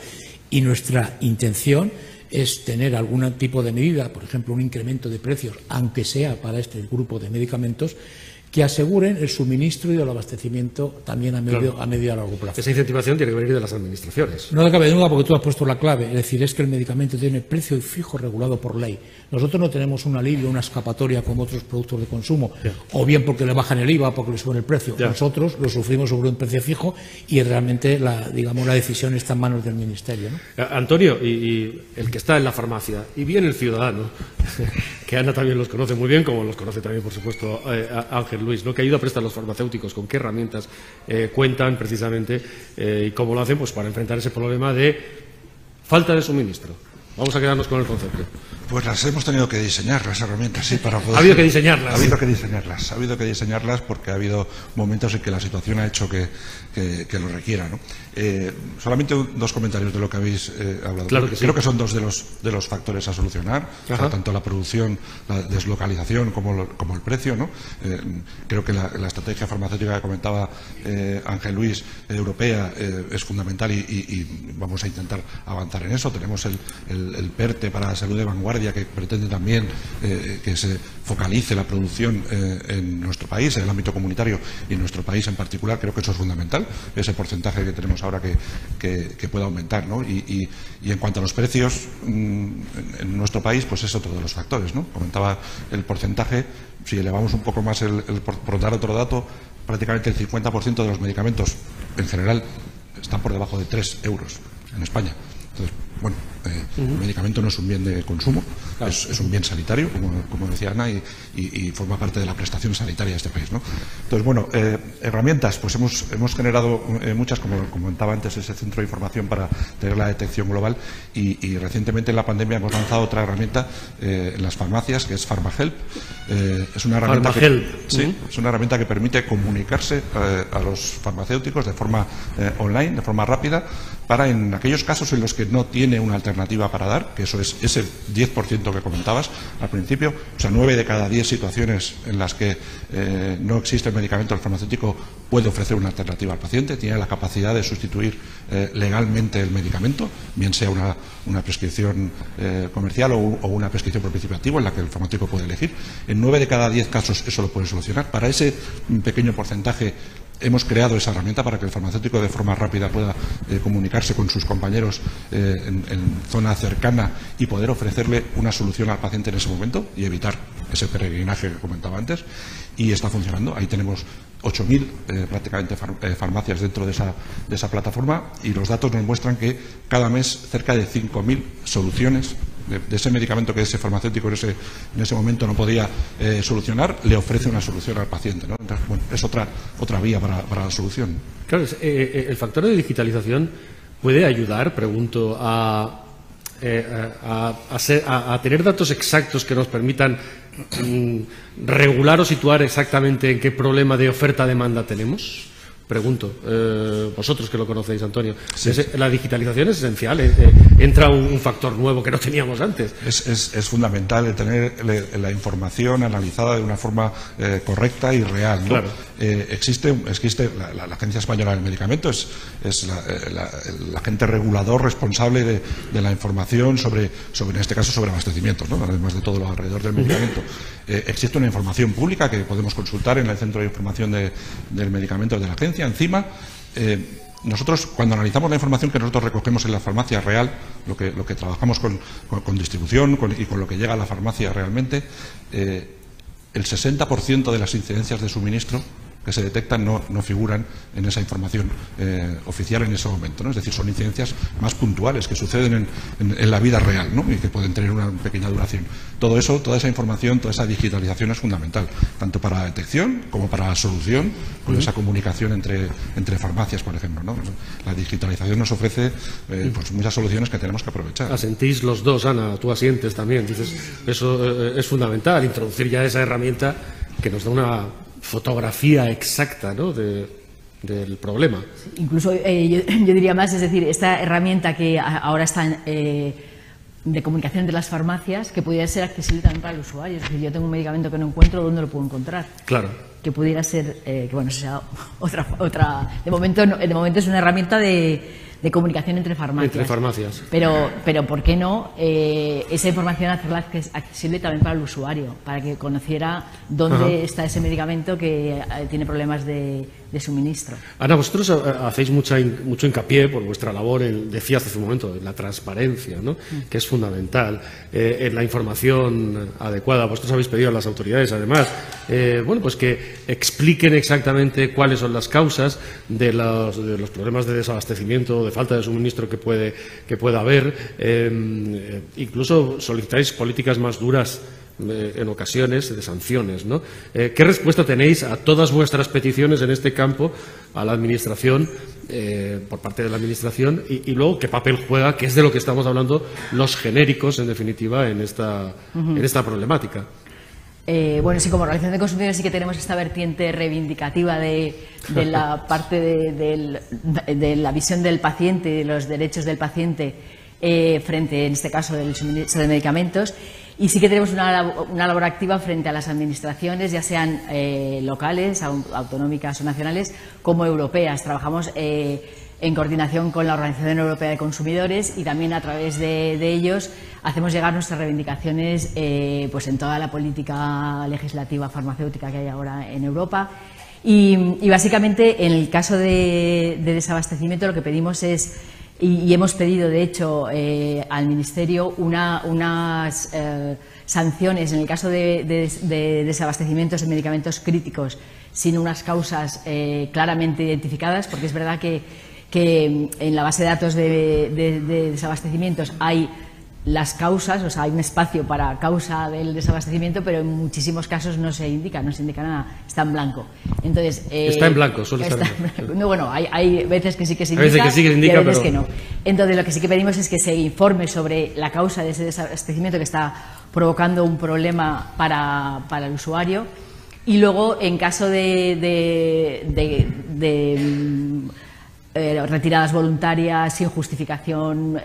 Y nuestra intención es tener algún tipo de medida, por ejemplo, un incremento de precios, aunque sea para este grupo de medicamentos, que aseguren el suministro y el abastecimiento también a medio y a largo plazo. Esa incentivación tiene que venir de las administraciones. No cabe duda, porque tú has puesto la clave, es decir, es que el medicamento tiene precio fijo regulado por ley. Nosotros no tenemos un alivio, una escapatoria como otros productos de consumo, o bien porque le bajan el IVA o porque le suben el precio. Nosotros lo sufrimos sobre un precio fijo y realmente la decisión está en manos del Ministerio, ¿no? Antonio, y el que está en la farmacia, y bien el ciudadano, que Ana también los conoce muy bien, como los conoce también, por supuesto, Ángel Luis, ¿no? ¿Qué ayuda prestan los farmacéuticos? ¿Con qué herramientas cuentan precisamente y cómo lo hacen? Pues para enfrentar ese problema de falta de suministro. Vamos a quedarnos con el concepto. Pues las hemos tenido que diseñar, las herramientas, sí, para poder... Ha habido que diseñarlas. Ha habido que diseñarlas porque ha habido momentos en que la situación ha hecho que lo requiera, ¿no? Solamente dos comentarios de lo que habéis hablado. Claro que sí. Creo que son dos de los factores a solucionar, o sea, tanto la producción, la deslocalización como el precio, ¿no? Creo que la estrategia farmacéutica que comentaba Ángel Luis, europea, es fundamental y vamos a intentar avanzar en eso. Tenemos el PERTE para la salud de vanguardia, que pretende también que se focalice la producción en nuestro país, en el ámbito comunitario y en nuestro país en particular. Creo que eso es fundamental, ese porcentaje que tenemos ahora que pueda aumentar, ¿no? Y en cuanto a los precios en nuestro país, pues es otro de los factores, ¿no? Comentaba el porcentaje. Si elevamos un poco más por dar otro dato, prácticamente el 50% de los medicamentos en general están por debajo de 3 euros en España. Entonces, bueno, el medicamento no es un bien de consumo, claro, es un bien sanitario, como decía Ana, y forma parte de la prestación sanitaria de este país, ¿no? Entonces, bueno, herramientas, pues hemos generado muchas, como comentaba antes, ese centro de información para tener la detección global, y recientemente en la pandemia hemos lanzado otra herramienta en las farmacias, que es PharmaHelp. Es una herramienta es una herramienta que permite comunicarse a los farmacéuticos de forma online, de forma rápida, para en aquellos casos en los que no tiene una alternativa para dar, que eso es ese 10% que comentabas al principio, o sea, 9 de cada 10 situaciones en las que no existe el medicamento, el farmacéutico puede ofrecer una alternativa al paciente, tiene la capacidad de sustituir legalmente el medicamento, bien sea una prescripción comercial o una prescripción por principio activo en la que el farmacéutico puede elegir. En 9 de cada 10 casos eso lo puede solucionar. Para ese pequeño porcentaje hemos creado esa herramienta para que el farmacéutico de forma rápida pueda comunicarse con sus compañeros en zona cercana y poder ofrecerle una solución al paciente en ese momento y evitar ese peregrinaje que comentaba antes. Y está funcionando. Ahí tenemos 8.000 prácticamente farmacias dentro de esa plataforma, y los datos nos muestran que cada mes cerca de 5.000 soluciones de ese medicamento que ese farmacéutico en ese momento no podía solucionar, le ofrece una solución al paciente, ¿no? Entonces, bueno, es otra vía para la solución. Claro, el factor de digitalización puede ayudar, pregunto, a tener datos exactos que nos permitan regular o situar exactamente en qué problema de oferta-demanda tenemos. Pregunto, vosotros que lo conocéis, Antonio, sí. La digitalización es esencial, entra un factor nuevo que no teníamos antes. Es fundamental el tener la información analizada de una forma correcta y real, ¿no? Claro. Existe la Agencia Española del Medicamento, es el agente regulador responsable de la información sobre en este caso, sobre abastecimientos, ¿no? Además de todo lo alrededor del medicamento. Existe una información pública que podemos consultar en el Centro de Información del Medicamento de la agencia. Encima, nosotros, cuando analizamos la información que nosotros recogemos en la farmacia real, lo que trabajamos con distribución y con lo que llega a la farmacia realmente, el 60% de las incidencias de suministro que se detectan no figuran en esa información oficial en ese momento, ¿no? Es decir, son incidencias más puntuales que suceden en la vida real, ¿no? Y que pueden tener una pequeña duración. Todo eso, toda esa información, toda esa digitalización es fundamental, tanto para la detección como para la solución, con esa comunicación entre farmacias, por ejemplo, ¿no? La digitalización nos ofrece pues muchas soluciones que tenemos que aprovechar. Asentís los dos, Ana, tú asientes también, dices, eso es fundamental, introducir ya esa herramienta que nos da una fotografía exacta, ¿no?, del problema. Incluso yo diría más, es decir, esta herramienta que ahora está de comunicación entre las farmacias, que pudiera ser accesible también para el usuario. Es decir, yo tengo un medicamento que no encuentro, ¿dónde lo puedo encontrar? Claro. Que pudiera ser, que bueno, sea otra. De momento es una herramienta de comunicación entre farmacias. Entre farmacias. Pero ¿por qué no esa información hacerla accesible también para el usuario? Para que conociera dónde está ese medicamento que tiene problemas de suministro. Ana, vosotros hacéis mucho hincapié por vuestra labor, decías hace un momento, en la transparencia, ¿no? Que es fundamental, en la información adecuada. Vosotros habéis pedido a las autoridades, además, bueno, pues que expliquen exactamente cuáles son las causas de los problemas de desabastecimiento, de falta de suministro que pueda haber. Incluso solicitáis políticas más duras en ocasiones de sanciones, ¿no? ¿Qué respuesta tenéis a todas vuestras peticiones en este campo a la Administración, por parte de la Administración, y luego qué papel juega, que es de lo que estamos hablando, los genéricos, en definitiva, en esta problemática? Bueno, sí, como organización de consumidores sí que tenemos esta vertiente reivindicativa de la parte de la visión del paciente y de los derechos del paciente frente, en este caso, del suministro de medicamentos. Y sí que tenemos una labor activa frente a las administraciones, ya sean locales, autonómicas o nacionales, como europeas. Trabajamos en coordinación con la Organización Europea de Consumidores y también a través de ellos hacemos llegar nuestras reivindicaciones pues en toda la política legislativa farmacéutica que hay ahora en Europa. Y básicamente, en el caso de desabastecimiento, lo que pedimos es, y hemos pedido, de hecho, al Ministerio unas sanciones en el caso de desabastecimios de medicamentos críticos sin unas causas claramente identificadas, porque es verdad que en la base de datos de desabastecimientos hay las causas, o sea, hay un espacio para causa del desabastecimiento, pero en muchísimos casos no se indica nada, está en blanco. Entonces, está en blanco, suele estar en blanco. No, bueno, hay veces que sí que se indica, y hay veces que no. Entonces, lo que sí que pedimos es que se informe sobre la causa de ese desabastecimiento que está provocando un problema para el usuario, y luego, en caso de retiradas voluntarias sin justificación,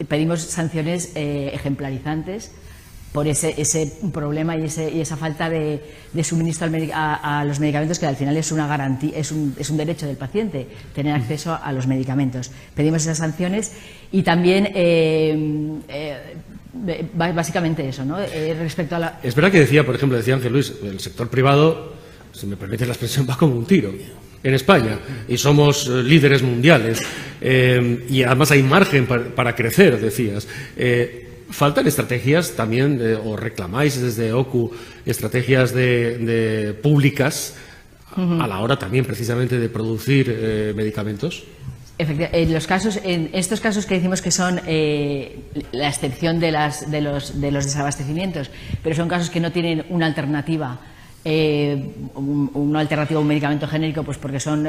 pedimos sanciones ejemplarizantes por ese problema y esa falta de suministro a los medicamentos, que al final es una garantía, es un derecho del paciente tener acceso a los medicamentos. Pedimos esas sanciones y también básicamente eso, ¿no? Respecto a la... Es verdad que decía, por ejemplo, decía Ángel Luis, el sector privado, si me permite la expresión, va como un tiro en España, y somos líderes mundiales, y además hay margen para crecer, decías. ¿Faltan estrategias también, o reclamáis desde OCU estrategias públicas a la hora también precisamente de producir medicamentos? En estos casos que decimos que son la excepción de los desabastecimientos, pero son casos que no tienen una alternativa, una alternativa a un medicamento genérico, pues porque son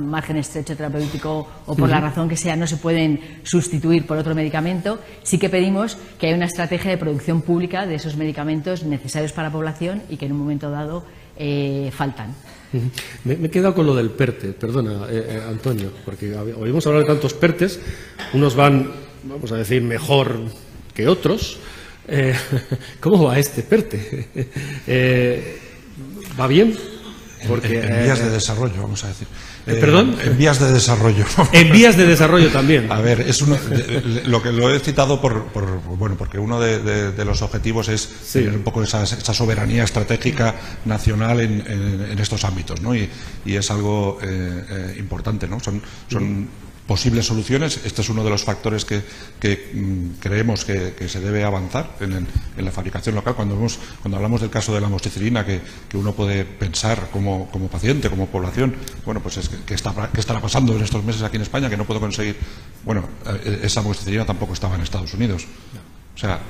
margen estrecho terapéutico o por la razón que sea, no se pueden sustituir por otro medicamento. Sí que pedimos que haya una estrategia de producción pública de esos medicamentos necesarios para la población y que en un momento dado faltan. Me he quedado con lo del PERTE, perdona, Antonio, porque oímos hablar de tantos PERTES, unos van, vamos a decir, mejor que otros. ¿Cómo va este PERTE? ¿Va bien? Porque, en vías de desarrollo, vamos a decir. ¿Perdón? En vías de desarrollo. En vías de desarrollo también. A ver, lo que lo he citado porque uno de los objetivos es tener un poco esa soberanía estratégica nacional en estos ámbitos, ¿no? Y es algo importante, ¿no? Son posibles soluciones. Este es uno de los factores que creemos que se debe avanzar en la fabricación local. Cuando hablamos del caso de la amoxicilina, que uno puede pensar como paciente, como población, bueno, pues es ¿qué estará pasando en estos meses aquí en España que no puedo conseguir? Bueno, esa amoxicilina tampoco estaba en Estados Unidos. O sea,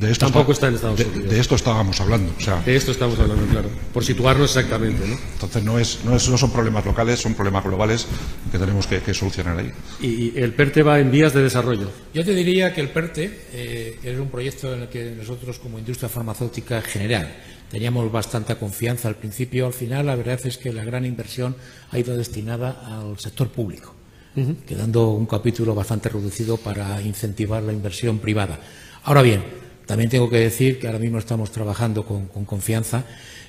de esto tampoco está en Estados Unidos. De esto estábamos hablando. O sea, de esto estamos hablando, claro. Por situarnos exactamente, ¿no? Entonces no son problemas locales, son problemas globales que tenemos que solucionar ahí. ¿Y el PERTE va en vías de desarrollo? Yo te diría que el PERTE es un proyecto en el que nosotros, como industria farmacéutica en general, teníamos bastante confianza al principio. Al final, la verdad es que la gran inversión ha ido destinada al sector público, quedando un capítulo bastante reducido para incentivar la inversión privada. Ahora bien, también tengo que decir que ahora mismo estamos trabajando con confianza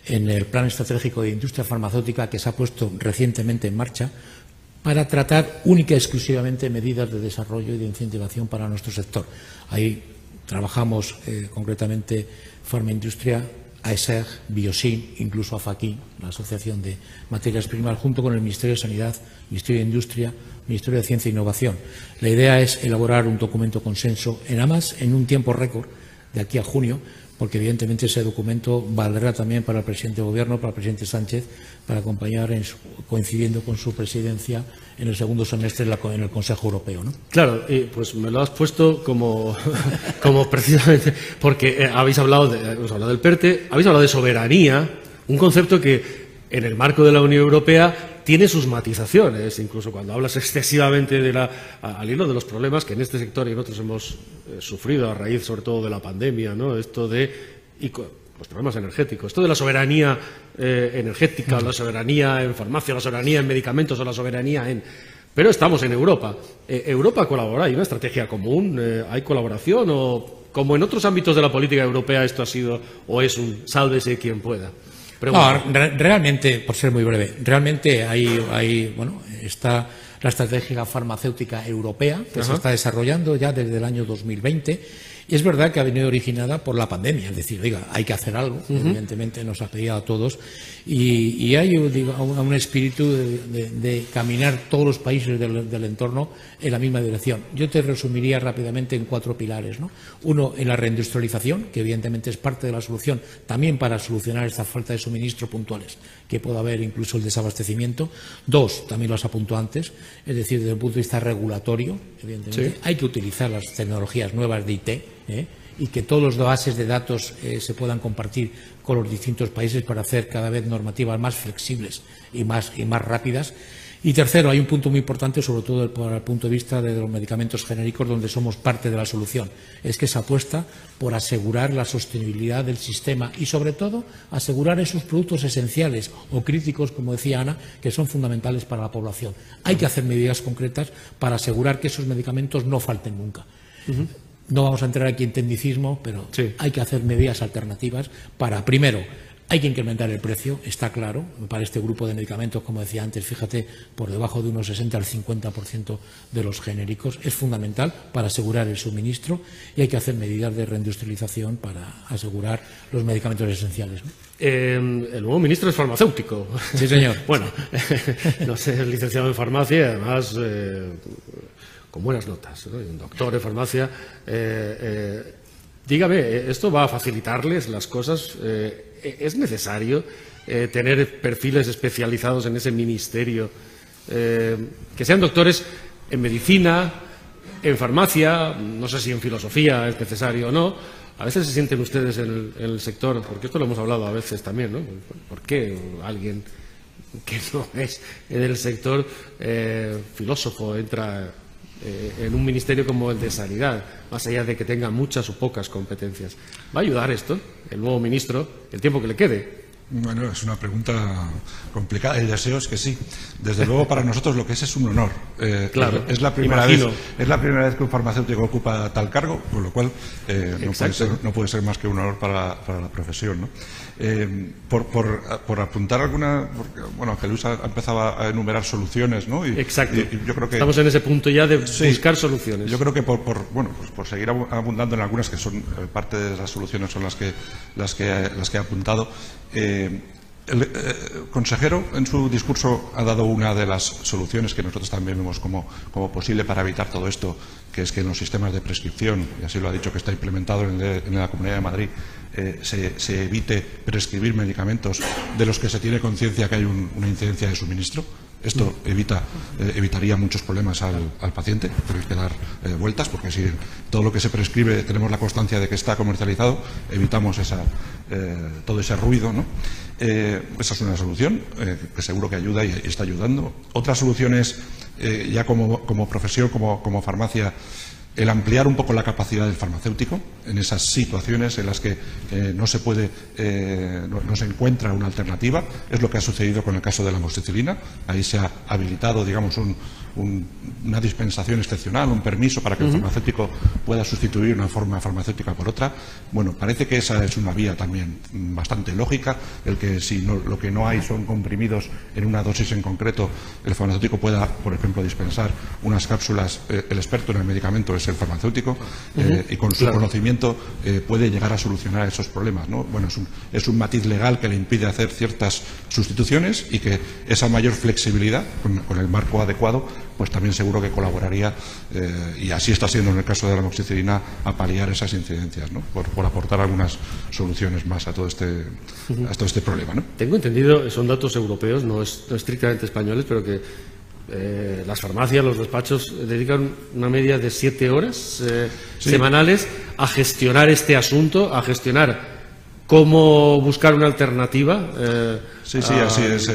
en el Plan Estratégico de Industria Farmacéutica que se ha puesto recientemente en marcha para tratar única y exclusivamente medidas de desarrollo y de incentivación para nuestro sector. Ahí trabajamos concretamente Farmaindustria, AESEG, Biosin, incluso AFAQui, la Asociación de Materias Primas, junto con el Ministerio de Sanidad, Ministerio de Industria, Ministerio de Ciencia e Innovación. La idea es elaborar un documento consenso en un tiempo récord, de aquí a junio, porque evidentemente ese documento valdrá también para el presidente de Gobierno, para el presidente Sánchez, para acompañar, coincidiendo con su presidencia, en el segundo semestre en el Consejo Europeo, ¿no? Claro, pues me lo has puesto como precisamente, porque habéis hablado del PERTE, habéis hablado de soberanía, un concepto que en el marco de la Unión Europea tiene sus matizaciones, incluso cuando hablas excesivamente al hilo de los problemas que en este sector y en otros hemos sufrido a raíz sobre todo de la pandemia, ¿no? Esto de los problemas energéticos, esto de la soberanía energética, la soberanía en farmacia, la soberanía en medicamentos o la soberanía en... Pero estamos en Europa. Europa colabora, hay una estrategia común, hay colaboración o, como en otros ámbitos de la política europea, esto ha sido o es un sálvese quien pueda. No, realmente, por ser muy breve, realmente está la estrategia farmacéutica europea que se está desarrollando ya desde el año 2020 y es verdad que ha venido originada por la pandemia, es decir, oiga, hay que hacer algo, evidentemente nos ha pedido a todos y hay un espíritu de caminar todos los países del entorno en la misma dirección. Yo te resumiría rápidamente en 4 pilares, ¿no? Uno, en la reindustrialización, que evidentemente es parte de la solución también para solucionar esta falta de suministro puntuales que pueda haber, incluso el desabastecimiento. 2, también lo has apuntado antes, es decir, desde el punto de vista regulatorio, evidentemente, hay que utilizar las tecnologías nuevas de IT, y que todos los bases de datos se puedan compartir con los distintos países para hacer cada vez normativas más flexibles y más rápidas. Y tercero, hay un punto muy importante, sobre todo desde el punto de vista de los medicamentos genéricos, donde somos parte de la solución. Es que se apuesta por asegurar la sostenibilidad del sistema y, sobre todo, asegurar esos productos esenciales o críticos, como decía Ana, que son fundamentales para la población. Hay que hacer medidas concretas para asegurar que esos medicamentos no falten nunca. No vamos a entrar aquí en tecnicismo, pero hay que hacer medidas alternativas para, primero, hay que incrementar el precio, está claro, para este grupo de medicamentos, como decía antes, fíjate, por debajo de unos 60 al 50% de los genéricos. Es fundamental para asegurar el suministro y hay que hacer medidas de reindustrialización para asegurar los medicamentos esenciales, ¿no? El nuevo ministro es farmacéutico. Sí, señor. Bueno, no sé, es licenciado en farmacia y además con buenas notas, ¿no? Un doctor en farmacia. Dígame, ¿esto va a facilitarles las cosas? ¿Es necesario tener perfiles especializados en ese ministerio? Que sean doctores en medicina, en farmacia, no sé si en filosofía es necesario o no. A veces se sienten ustedes en el sector, porque esto lo hemos hablado a veces también, ¿no? ¿Por qué alguien que no es del sector filósofo entra en un ministerio como el de Sanidad, más allá de que tenga muchas o pocas competencias? ¿Va a ayudar esto, el nuevo ministro, el tiempo que le quede? Bueno, es una pregunta complicada. El deseo es que sí. Desde luego, para nosotros lo que es un honor. Claro, es la primera vez que un farmacéutico ocupa tal cargo, con lo cual no puede ser más que un honor para la profesión, ¿no? Por apuntar alguna, porque, bueno, Ángel Luis empezaba a enumerar soluciones, ¿no? Exacto. Y yo creo que estamos en ese punto ya de buscar soluciones. Yo creo que por seguir abundando en algunas que son parte de las soluciones, son las que he apuntado. El consejero en su discurso ha dado una de las soluciones que nosotros también vemos como posible para evitar todo esto, que es que en los sistemas de prescripción, y así lo ha dicho que está implementado en la Comunidad de Madrid, se evite prescribir medicamentos de los que se tiene conciencia que hay una incidencia de suministro. Esto evitaría muchos problemas al paciente, pero hay que dar vueltas, porque si todo lo que se prescribe tenemos la constancia de que está comercializado, evitamos todo ese ruido, ¿no? Esa es una solución que seguro que ayuda y está ayudando. Otra solución es, ya como profesión, como farmacia, el ampliar un poco la capacidad del farmacéutico en esas situaciones en las que no se encuentra una alternativa. Es lo que ha sucedido con el caso de la amoxicilina. Ahí se ha habilitado, digamos, una dispensación excepcional, un permiso para que el farmacéutico pueda sustituir una forma farmacéutica por otra. Bueno, parece que esa es una vía también bastante lógica, el que si lo que no hay son comprimidos en una dosis en concreto, el farmacéutico pueda, por ejemplo, dispensar unas cápsulas. El experto en el medicamento es el farmacéutico, y con su conocimiento puede llegar a solucionar esos problemas, ¿no? Bueno, es un matiz legal que le impide hacer ciertas sustituciones y que esa mayor flexibilidad con el marco adecuado pues también seguro que colaboraría, y así está siendo en el caso de la amoxicilina, a paliar esas incidencias, ¿no? Por aportar algunas soluciones más a todo este problema, ¿no? Tengo entendido, son datos europeos, no estrictamente españoles, pero que las farmacias, los despachos dedican una media de 7 horas semanales a gestionar este asunto, a gestionar cómo buscar una alternativa así es.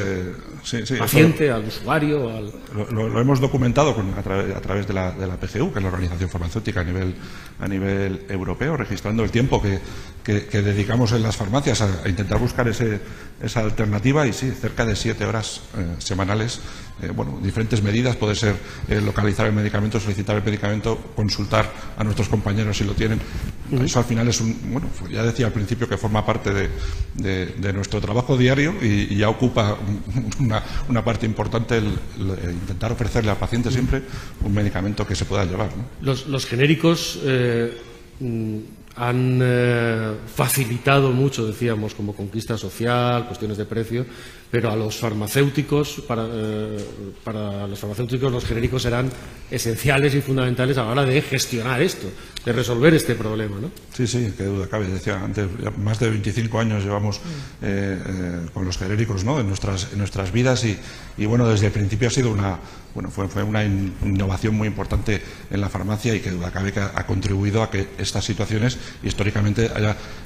Paciente, al usuario. Lo hemos documentado a través de la PGU, que es la Organización Farmacéutica a nivel europeo, registrando el tiempo que dedicamos en las farmacias a intentar buscar esa alternativa, y sí, cerca de 7 horas semanales. Diferentes medidas, puede ser localizar el medicamento, solicitar el medicamento, consultar a nuestros compañeros si lo tienen. Eso al final es ya decía al principio que forma parte de nuestro trabajo diario, y ya ocupa una parte importante el intentar ofrecerle al paciente siempre un medicamento que se pueda llevar, ¿no? Los genéricos han facilitado mucho, decíamos, como conquista social, cuestiones de precio, pero a los farmacéuticos, para los farmacéuticos, los genéricos serán esenciales y fundamentales a la hora de gestionar esto, de resolver este problema, ¿no? Sí, qué duda cabe. Decía antes, ya más de 25 años llevamos con los genéricos, ¿no?, en nuestras vidas, y bueno, desde el principio ha sido fue una innovación muy importante en la farmacia, y que duda cabe que ha contribuido a que estas situaciones históricamente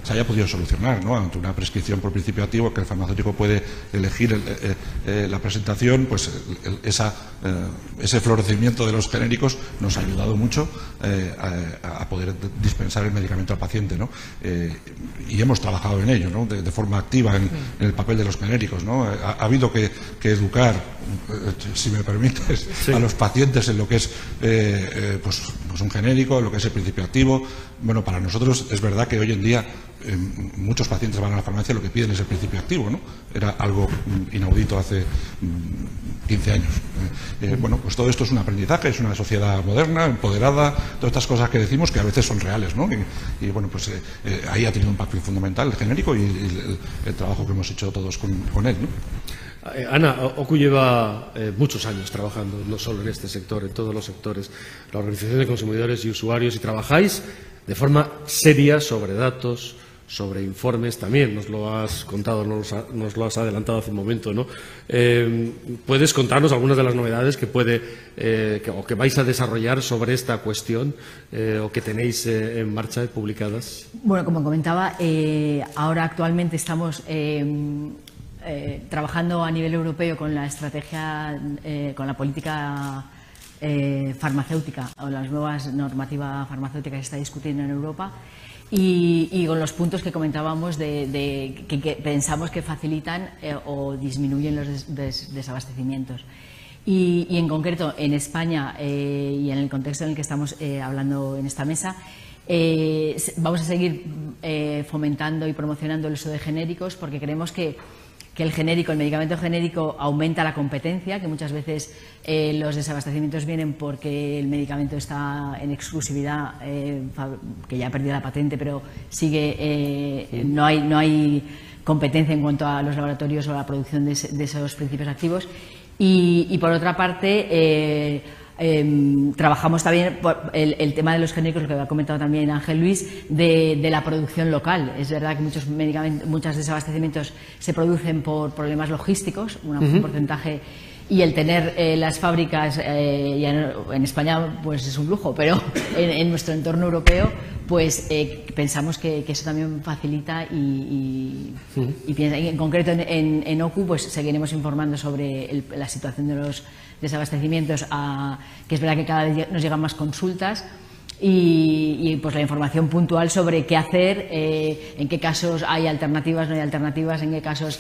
se haya podido solucionar, ¿no? Ante una prescripción por principio activo, que el farmacéutico puede elegir la presentación, pues ese florecimiento de los genéricos nos ha ayudado mucho a poder dispensar el medicamento al paciente, ¿no? Y hemos trabajado en ello, ¿no?, de forma activa en el papel de los genéricos, ¿no? Ha habido que educar, si me permites, a los pacientes en lo que es pues un genérico, en lo que es el principio activo. Bueno, para nosotros es verdad que hoy en día muchos pacientes van a la farmacia, lo que piden es el principio activo, ¿no? Era algo inaudito hace 15 años. Pues todo esto es un aprendizaje, es una sociedad moderna, empoderada, todas estas cosas que decimos que a veces son reales, ¿no? Y ahí ha tenido un papel fundamental el genérico y el trabajo que hemos hecho todos con él, ¿no? Ana, OCU lleva muchos años trabajando, no solo en este sector, en todos los sectores, la Organización de Consumidores y Usuarios, y trabajáis de forma seria sobre datos, sobre informes. También nos lo has contado, nos lo has adelantado hace un momento, ¿no? ¿Puedes contarnos algunas de las novedades que que vais a desarrollar sobre esta cuestión o que tenéis en marcha y publicadas? Bueno, como comentaba, ahora actualmente estamos trabajando a nivel europeo con la estrategia, con la política farmacéutica, o las nuevas normativas farmacéuticas que se está discutiendo en Europa, y con los puntos que comentábamos que pensamos que facilitan o disminuyen los desabastecimientos. Y en concreto en España y en el contexto en el que estamos hablando en esta mesa, vamos a seguir fomentando y promocionando el uso de genéricos, porque creemos que el medicamento genérico aumenta la competencia, que muchas veces los desabastecimientos vienen porque el medicamento está en exclusividad, que ya ha perdido la patente, pero sigue, no hay competencia en cuanto a los laboratorios o a la producción de esos principios activos. Y por otra parte, trabajamos también por el tema de los genéricos, lo que ha comentado también Ángel Luis, de la producción local. Es verdad que muchos desabastecimientos se producen por problemas logísticos, un porcentaje, y el tener las fábricas en España pues es un lujo, pero en nuestro entorno europeo pues pensamos que eso también facilita, y en concreto en OCU pues seguiremos informando sobre la situación de los desabastecimientos, que es verdad que cada vez nos llegan más consultas, y pues la información puntual sobre qué hacer, en qué casos hay alternativas, no hay alternativas, en qué casos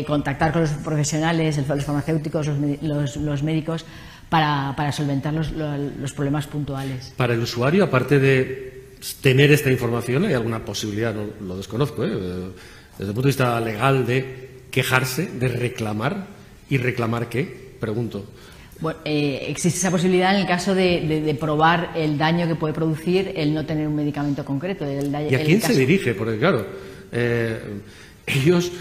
contactar con los profesionales, los farmacéuticos, los médicos, para solventar los problemas puntuales. Para el usuario, aparte de tener esta información, ¿hay alguna posibilidad? No, lo desconozco, desde el punto de vista legal, de quejarse, de reclamar? ¿Y reclamar qué? Pregunto. Bueno, existe esa posibilidad en el caso de probar el daño que puede producir el no tener un medicamento concreto. ¿Y a quién se dirige? Porque claro, ellos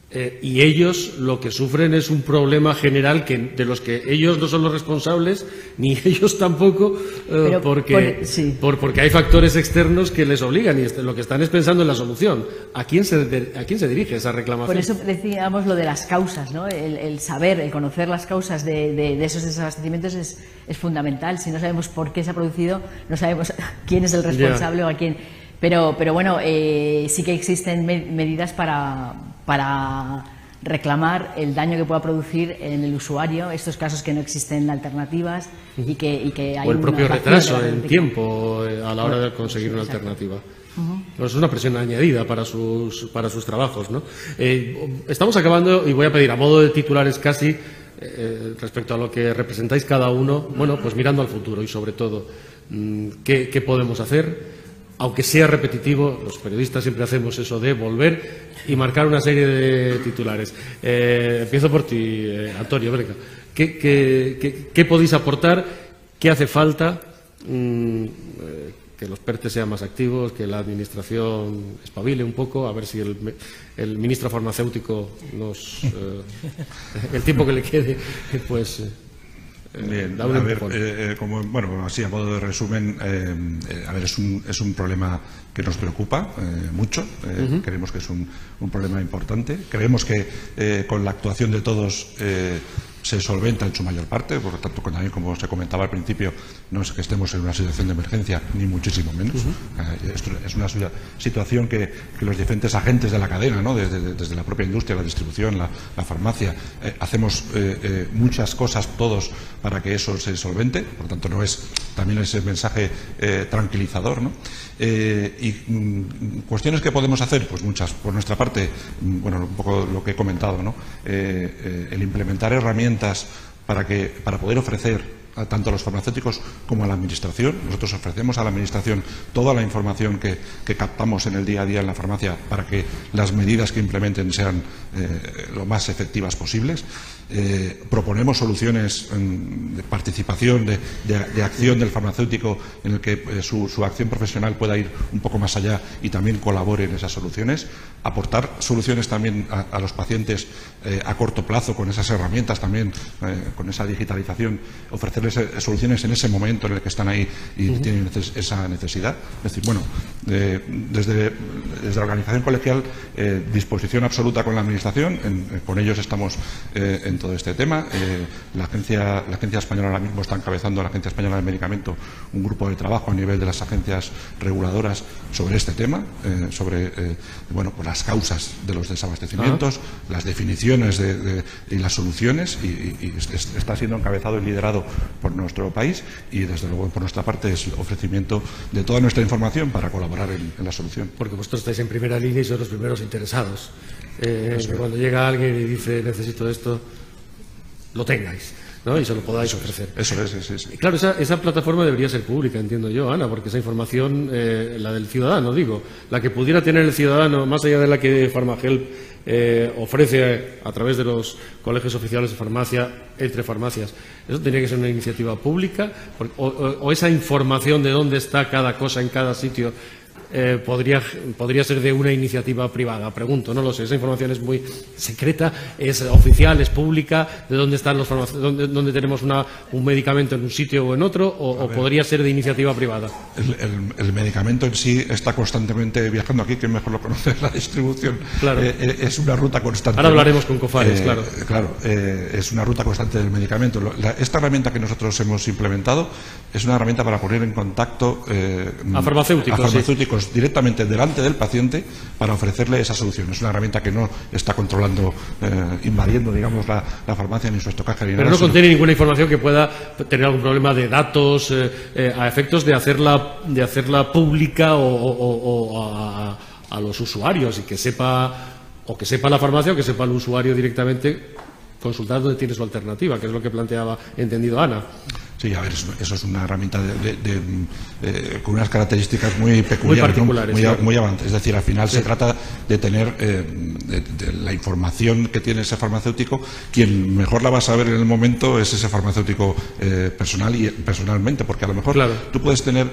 y ellos lo que sufren es un problema general de los que ellos no son los responsables, ni ellos tampoco, porque hay factores externos que les obligan, y lo que están es pensando en la solución. ¿A quién se dirige esa reclamación? Por eso decíamos lo de las causas, ¿no? El saber, el conocer las causas de esos desabastecimientos es fundamental. Si no sabemos por qué se ha producido, no sabemos quién es el responsable o a quién. Pero bueno, sí que existen medidas para reclamar el daño que pueda producir en el usuario, estos casos que no existen alternativas y que hay o el propio retraso en tiempo a la hora de conseguir una alternativa. Es una presión añadida para sus trabajos, ¿no? Estamos acabando y voy a pedir a modo de titulares casi respecto a lo que representáis cada uno, bueno, pues mirando al futuro y sobre todo qué podemos hacer. Aunque sea repetitivo, los periodistas siempre hacemos eso de volver y marcar una serie de titulares. Empiezo por ti, Antonio. Venga. ¿Qué podéis aportar? ¿Qué hace falta? Que los PERTE sean más activos, que la Administración espabile un poco, a ver si el ministro farmacéutico el tiempo que le quede, pues... Bien, a ver, bueno, así a modo de resumen, a ver, es un problema que nos preocupa mucho. Creemos que es un problema importante. Creemos que con la actuación de todos se solventa en su mayor parte. Por lo tanto, también, como se comentaba al principio, no es que estemos en una situación de emergencia, ni muchísimo menos. Esto es una situación que los diferentes agentes de la cadena, ¿no? desde la propia industria, la distribución, la farmacia, hacemos muchas cosas todos para que eso se solvente. Por lo tanto, también ese mensaje tranquilizador, ¿no? Y cuestiones que podemos hacer, pues muchas. Por nuestra parte, bueno, un poco lo que he comentado, ¿no? El implementar herramientas para poder ofrecer tanto a los farmacéuticos como a la Administración. Nosotros ofrecemos a la Administración toda la información que captamos en el día a día en la farmacia para que las medidas que implementen sean lo más efectivas posibles. Proponemos soluciones de participación, de acción del farmacéutico en el que su acción profesional pueda ir un poco más allá y también colabore en esas soluciones. Aportar soluciones también a los pacientes a corto plazo con esas herramientas también, con esa digitalización, ofrecerles soluciones en ese momento en el que están ahí y tienen esa necesidad. Es decir, bueno, desde la organización colegial, disposición absoluta con la Administración, con ellos estamos en todo este tema. La agencia española ahora mismo está encabezando, la Agencia Española del Medicamento, un grupo de trabajo a nivel de las agencias reguladoras sobre este tema, sobre bueno, pues las causas de los desabastecimientos, las definiciones y las soluciones, y está siendo encabezado y liderado por nuestro país, y desde luego por nuestra parte es el ofrecimiento de toda nuestra información para colaborar en la solución. Porque vosotros estáis en primera línea y sois los primeros interesados. Cuando llega alguien y dice necesito esto, lo tengáis, ¿no? Y se lo podáis ofrecer. Eso es, sí. Claro, esa plataforma debería ser pública, entiendo yo, Ana, porque esa información, la del ciudadano, digo, la que pudiera tener el ciudadano, más allá de la que Farmagel ofrece a través de los colegios oficiales de farmacia, entre farmacias, ¿eso tendría que ser una iniciativa pública? ¿O esa información de dónde está cada cosa en cada sitio podría ser de una iniciativa privada? Pregunto, no lo sé. Esa información es muy secreta, es oficial, es pública. ¿De dónde están los farmacéuticos? ¿Dónde tenemos un medicamento en un sitio o en otro? ¿O podría ser de iniciativa privada? El medicamento en sí está constantemente viajando aquí, que mejor lo conoce la distribución. Claro. Es una ruta constante. Ahora hablaremos con Cofares, claro. Claro, es una ruta constante del medicamento. Esta herramienta que nosotros hemos implementado es una herramienta para poner en contacto a farmacéuticos directamente delante del paciente para ofrecerle esa solución. Es una herramienta que no está controlando, invadiendo, digamos, la farmacia ni su estocaje ni nada. Pero no contiene ninguna información que pueda tener algún problema de datos a efectos de hacerla pública o a los usuarios, y que sepa la farmacia o que sepa el usuario directamente consultar dónde tiene su alternativa, que es lo que planteaba, entendido, Ana. Sí, a ver, eso es una herramienta con unas características muy peculiares, muy particulares, muy avanzadas. Es decir, al final se trata de tener de la información que tiene ese farmacéutico. Quien mejor la va a saber en el momento es ese farmacéutico personalmente, porque a lo mejor tú puedes tener,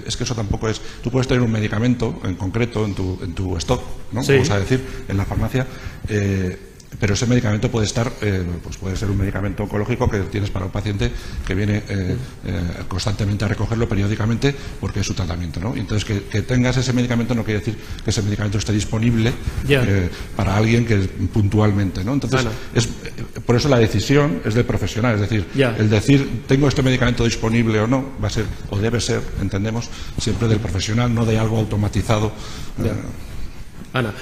es que eso tampoco es, tú puedes tener un medicamento en concreto en tu stock, ¿no? Vamos a decir, en la farmacia. Pero ese medicamento puede estar, pues puede ser un medicamento oncológico que tienes para un paciente que viene constantemente a recogerlo periódicamente porque es su tratamiento, ¿no? Entonces, que tengas ese medicamento no quiere decir que ese medicamento esté disponible para alguien que puntualmente, ¿no? Entonces, por eso la decisión es del profesional, es decir, el decir tengo este medicamento disponible o no va a ser, o debe ser, entendemos, siempre del profesional, no de algo automatizado. Ana,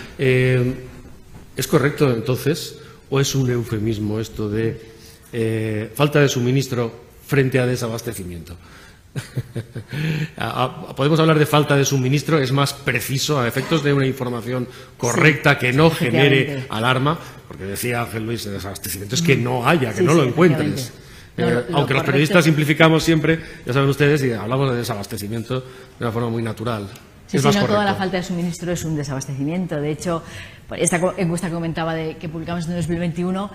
¿es correcto, entonces, o es un eufemismo esto de falta de suministro frente a desabastecimiento? Podemos hablar de falta de suministro, es más preciso a efectos de una información correcta que no genere alarma, porque decía Ángel Luis, el desabastecimiento es que no haya, que no lo encuentres. Aunque los periodistas simplificamos siempre, ya saben ustedes, y hablamos de desabastecimiento de una forma muy natural. Sí, no toda la falta de suministro es un desabastecimiento. De hecho, esta encuesta que comentaba que publicamos en 2021,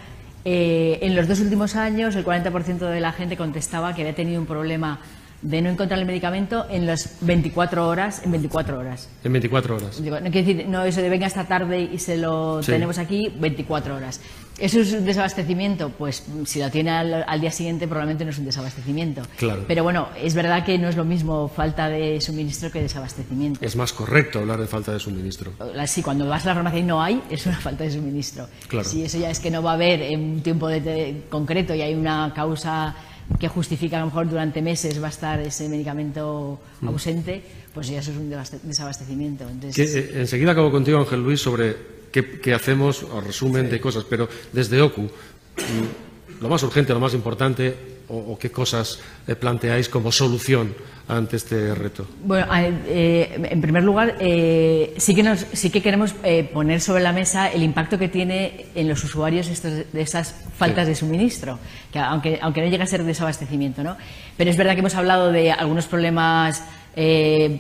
en los 2 últimos años el 40% de la gente contestaba que había tenido un problema de no encontrar el medicamento en las 24 horas. En 24 horas. En 24 horas. No quiere decir, no eso de venga esta tarde y se lo tenemos aquí, 24 horas. ¿Eso es un desabastecimiento? Pues si lo tiene al día siguiente probablemente no es un desabastecimiento. Claro. Pero bueno, es verdad que no es lo mismo falta de suministro que desabastecimiento. Es más correcto hablar de falta de suministro. Sí, cuando vas a la farmacia y no hay, es una falta de suministro. Claro. Si eso ya es que no va a haber en un tiempo concreto y hay una causa que justifica que a lo mejor durante meses va a estar ese medicamento ausente, pues ya eso es un desabastecimiento. Entonces, enseguida acabo contigo, Ángel Luis, sobre qué hacemos, o resumen de cosas, pero desde OCU, lo más urgente, lo más importante, o qué cosas planteáis como solución ante este reto. Bueno, en primer lugar, sí que queremos poner sobre la mesa el impacto que tiene en los usuarios de esas faltas de suministro, que aunque no llegue a ser desabastecimiento, ¿no? Pero es verdad que hemos hablado de algunos problemas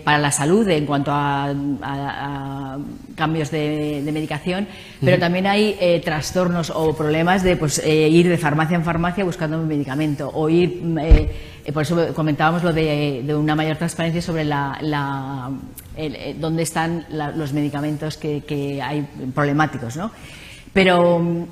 para la salud en cuanto a cambios de medicación, pero también hay trastornos o problemas de ir de farmacia en farmacia buscando un medicamento o ir, por eso comentábamos lo de una mayor transparencia sobre dónde están los medicamentos que hay problemáticos, ¿no? Pero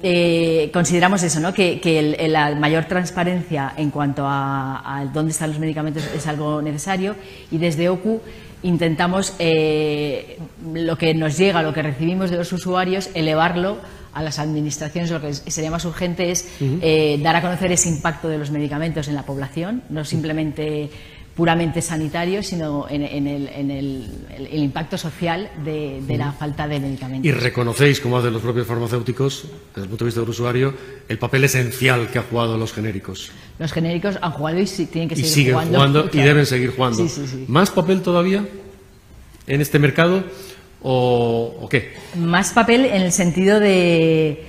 consideramos eso, ¿no? que la mayor transparencia en cuanto a dónde están los medicamentos es algo necesario, y desde OCU intentamos lo que nos llega, lo que recibimos de los usuarios, elevarlo a las administraciones. Lo que sería más urgente es dar a conocer ese impacto de los medicamentos en la población, no simplemente puramente sanitario, sino en el impacto social de la falta de medicamentos. Y reconocéis, como hacen los propios farmacéuticos, desde el punto de vista del usuario, el papel esencial que han jugado los genéricos. Los genéricos han jugado y tienen que seguir siguen jugando claro. Y deben seguir jugando. Sí. ¿Más papel todavía en este mercado o qué? Más papel en el sentido de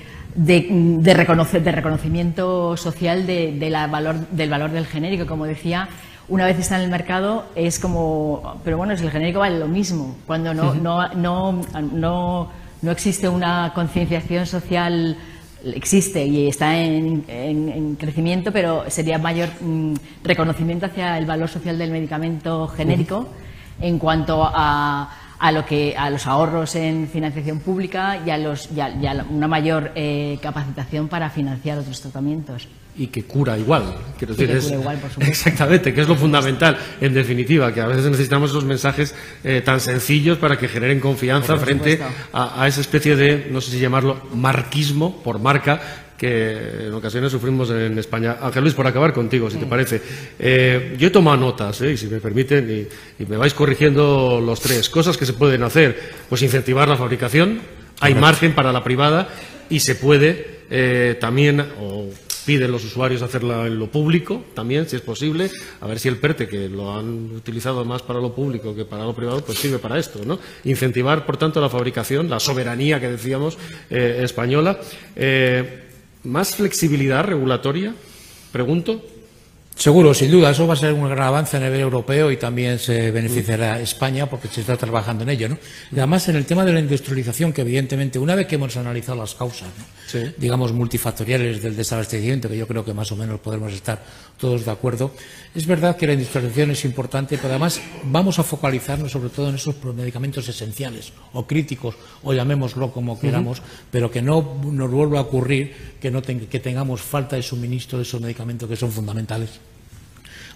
reconocimiento social del valor del genérico, como decía. Una vez está en el mercado es como, pero bueno, si el genérico vale lo mismo, cuando no existe una concienciación social, existe y está en crecimiento, pero sería mayor reconocimiento hacia el valor social del medicamento genérico en cuanto a los ahorros en financiación pública y a una mayor capacitación para financiar otros tratamientos. Y que cura igual. Quiero decir, cura igual, por supuesto. Exactamente, que es lo fundamental, en definitiva, que a veces necesitamos esos mensajes tan sencillos para que generen confianza frente a esa especie de, no sé si llamarlo, marquismo por marca, que en ocasiones sufrimos en España. Ángel Luis, por acabar contigo, si te parece. Yo he tomado notas, y si me permiten, y me vais corrigiendo los tres. Cosas que se pueden hacer, pues incentivar la fabricación, hay margen para la privada y se puede también, o piden los usuarios hacerla en lo público también, si es posible, a ver si el PERTE, que lo han utilizado más para lo público que para lo privado, pues sirve para esto, ¿no? Incentivar, por tanto, la fabricación, la soberanía que decíamos española. ¿Más flexibilidad regulatoria? Pregunto. Seguro, sin duda, eso va a ser un gran avance a nivel europeo y también se beneficiará a España porque se está trabajando en ello, ¿no? Y además, en el tema de la industrialización, que evidentemente, una vez que hemos analizado las causas, ¿no? Sí. Digamos, multifactoriales del desabastecimiento, que yo creo que más o menos podemos estar todos de acuerdo, es verdad que la industrialización es importante, pero además vamos a focalizarnos sobre todo en esos medicamentos esenciales o críticos, o llamémoslo como queramos, pero que no nos vuelva a ocurrir que tengamos falta de suministro de esos medicamentos que son fundamentales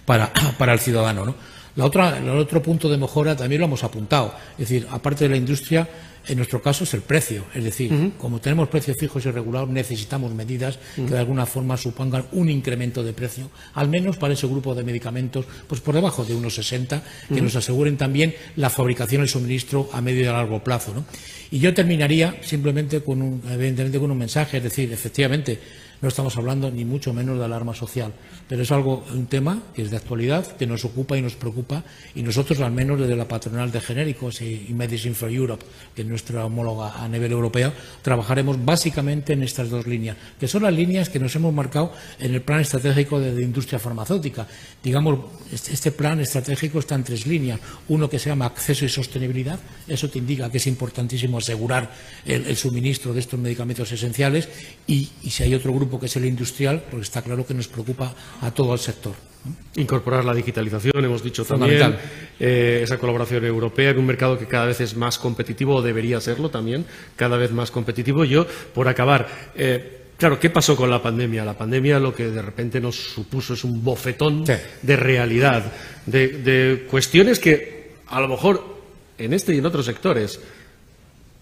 para el ciudadano, ¿no? El otro punto de mejora también lo hemos apuntado. Es decir, aparte de la industria, en nuestro caso es el precio. Es decir, como tenemos precios fijos y regulados, necesitamos medidas que de alguna forma supongan un incremento de precio, al menos para ese grupo de medicamentos, pues por debajo de unos 60, que nos aseguren también la fabricación y el suministro a medio y a largo plazo, ¿no? Y yo terminaría simplemente evidentemente con un mensaje, es decir, efectivamente, no estamos hablando ni mucho menos de alarma social, pero es un tema que es de actualidad, que nos ocupa y nos preocupa, y nosotros, al menos desde la patronal de genéricos y Medicine for Europe, que es nuestra homóloga a nivel europeo, trabajaremos básicamente en estas dos líneas, que son las líneas que nos hemos marcado en el plan estratégico de industria farmacéutica. Digamos, este plan estratégico está en tres líneas. Uno que se llama acceso y sostenibilidad, eso te indica que es importantísimo asegurar el suministro de estos medicamentos esenciales, y si hay otro grupo que es el industrial, pues está claro que nos preocupa a todo el sector, ¿no? Incorporar la digitalización, hemos dicho también, esa colaboración europea en un mercado que cada vez es más competitivo, o debería serlo también, cada vez más competitivo. Yo, por acabar, claro, ¿qué pasó con la pandemia? La pandemia lo que de repente nos supuso es un bofetón de realidad, de cuestiones que a lo mejor en este y en otros sectores,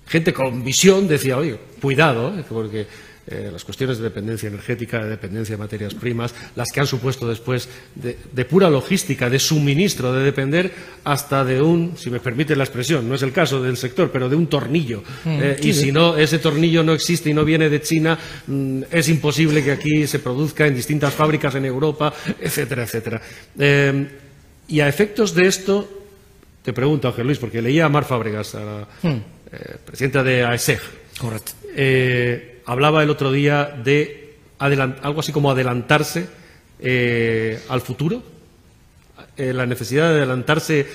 gente con visión decía, oye, cuidado, porque las cuestiones de dependencia energética, de dependencia de materias primas, las que han supuesto después de pura logística, de suministro, de depender hasta de si me permite la expresión, no es el caso del sector, pero de un tornillo. Y si no, ese tornillo no existe y no viene de China, es imposible que aquí se produzca en distintas fábricas en Europa, etcétera, etcétera. Y a efectos de esto, te pregunto, Ángel Luis, porque leía a Mar Fábregas, a la presidenta de AESEG. Correcto. Hablaba el otro día de algo así como adelantarse al futuro, la necesidad de adelantarse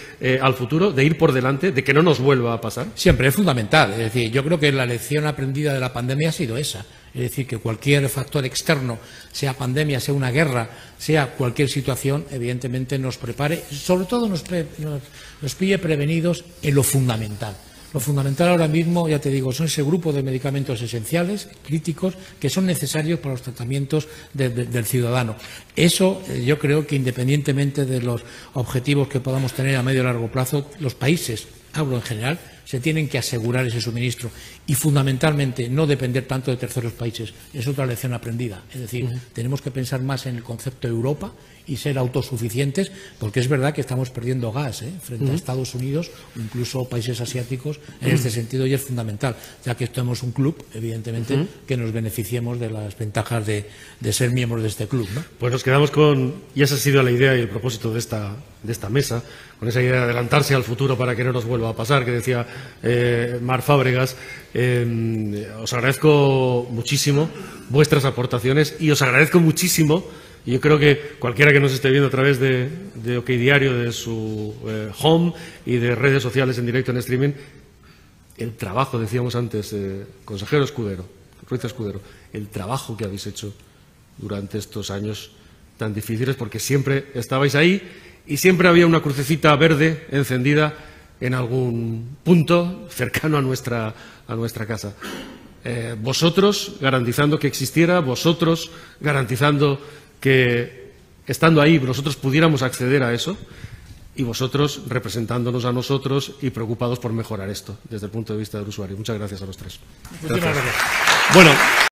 al futuro, de ir por delante, de que no nos vuelva a pasar. Siempre es fundamental. Es decir, yo creo que la lección aprendida de la pandemia ha sido esa. Es decir, que cualquier factor externo, sea pandemia, sea una guerra, sea cualquier situación, evidentemente nos prepare, sobre todo nos pille prevenidos en lo fundamental. Lo fundamental ahora mismo, ya te digo, son ese grupo de medicamentos esenciales, críticos, que son necesarios para los tratamientos del ciudadano. Eso yo creo que independientemente de los objetivos que podamos tener a medio y largo plazo, los países, hablo en general, se tienen que asegurar ese suministro y fundamentalmente no depender tanto de terceros países. Es otra lección aprendida. Es decir, tenemos que pensar más en el concepto Europa y ser autosuficientes, porque es verdad que estamos perdiendo gas frente a Estados Unidos o incluso países asiáticos en este sentido, y es fundamental, ya que somos un club, evidentemente, que nos beneficiemos de las ventajas de ser miembros de este club, ¿no? Pues nos quedamos y esa ha sido la idea y el propósito de esta mesa, con esa idea de adelantarse al futuro para que no nos vuelva a pasar, que decía Mar Fábregas. Os agradezco muchísimo vuestras aportaciones y os agradezco muchísimo. Y yo creo que cualquiera que nos esté viendo a través de OK Diario, de su home y de redes sociales en directo en streaming, el trabajo, decíamos antes, consejero Escudero, Ruiz Escudero, el trabajo que habéis hecho durante estos años tan difíciles, porque siempre estabais ahí y siempre había una crucecita verde encendida en algún punto cercano a nuestra casa. Vosotros garantizando que existiera, vosotros garantizando que estando ahí nosotros pudiéramos acceder a eso, y vosotros representándonos a nosotros y preocupados por mejorar esto desde el punto de vista del usuario. Muchas gracias a los tres. Muchas gracias. Bueno.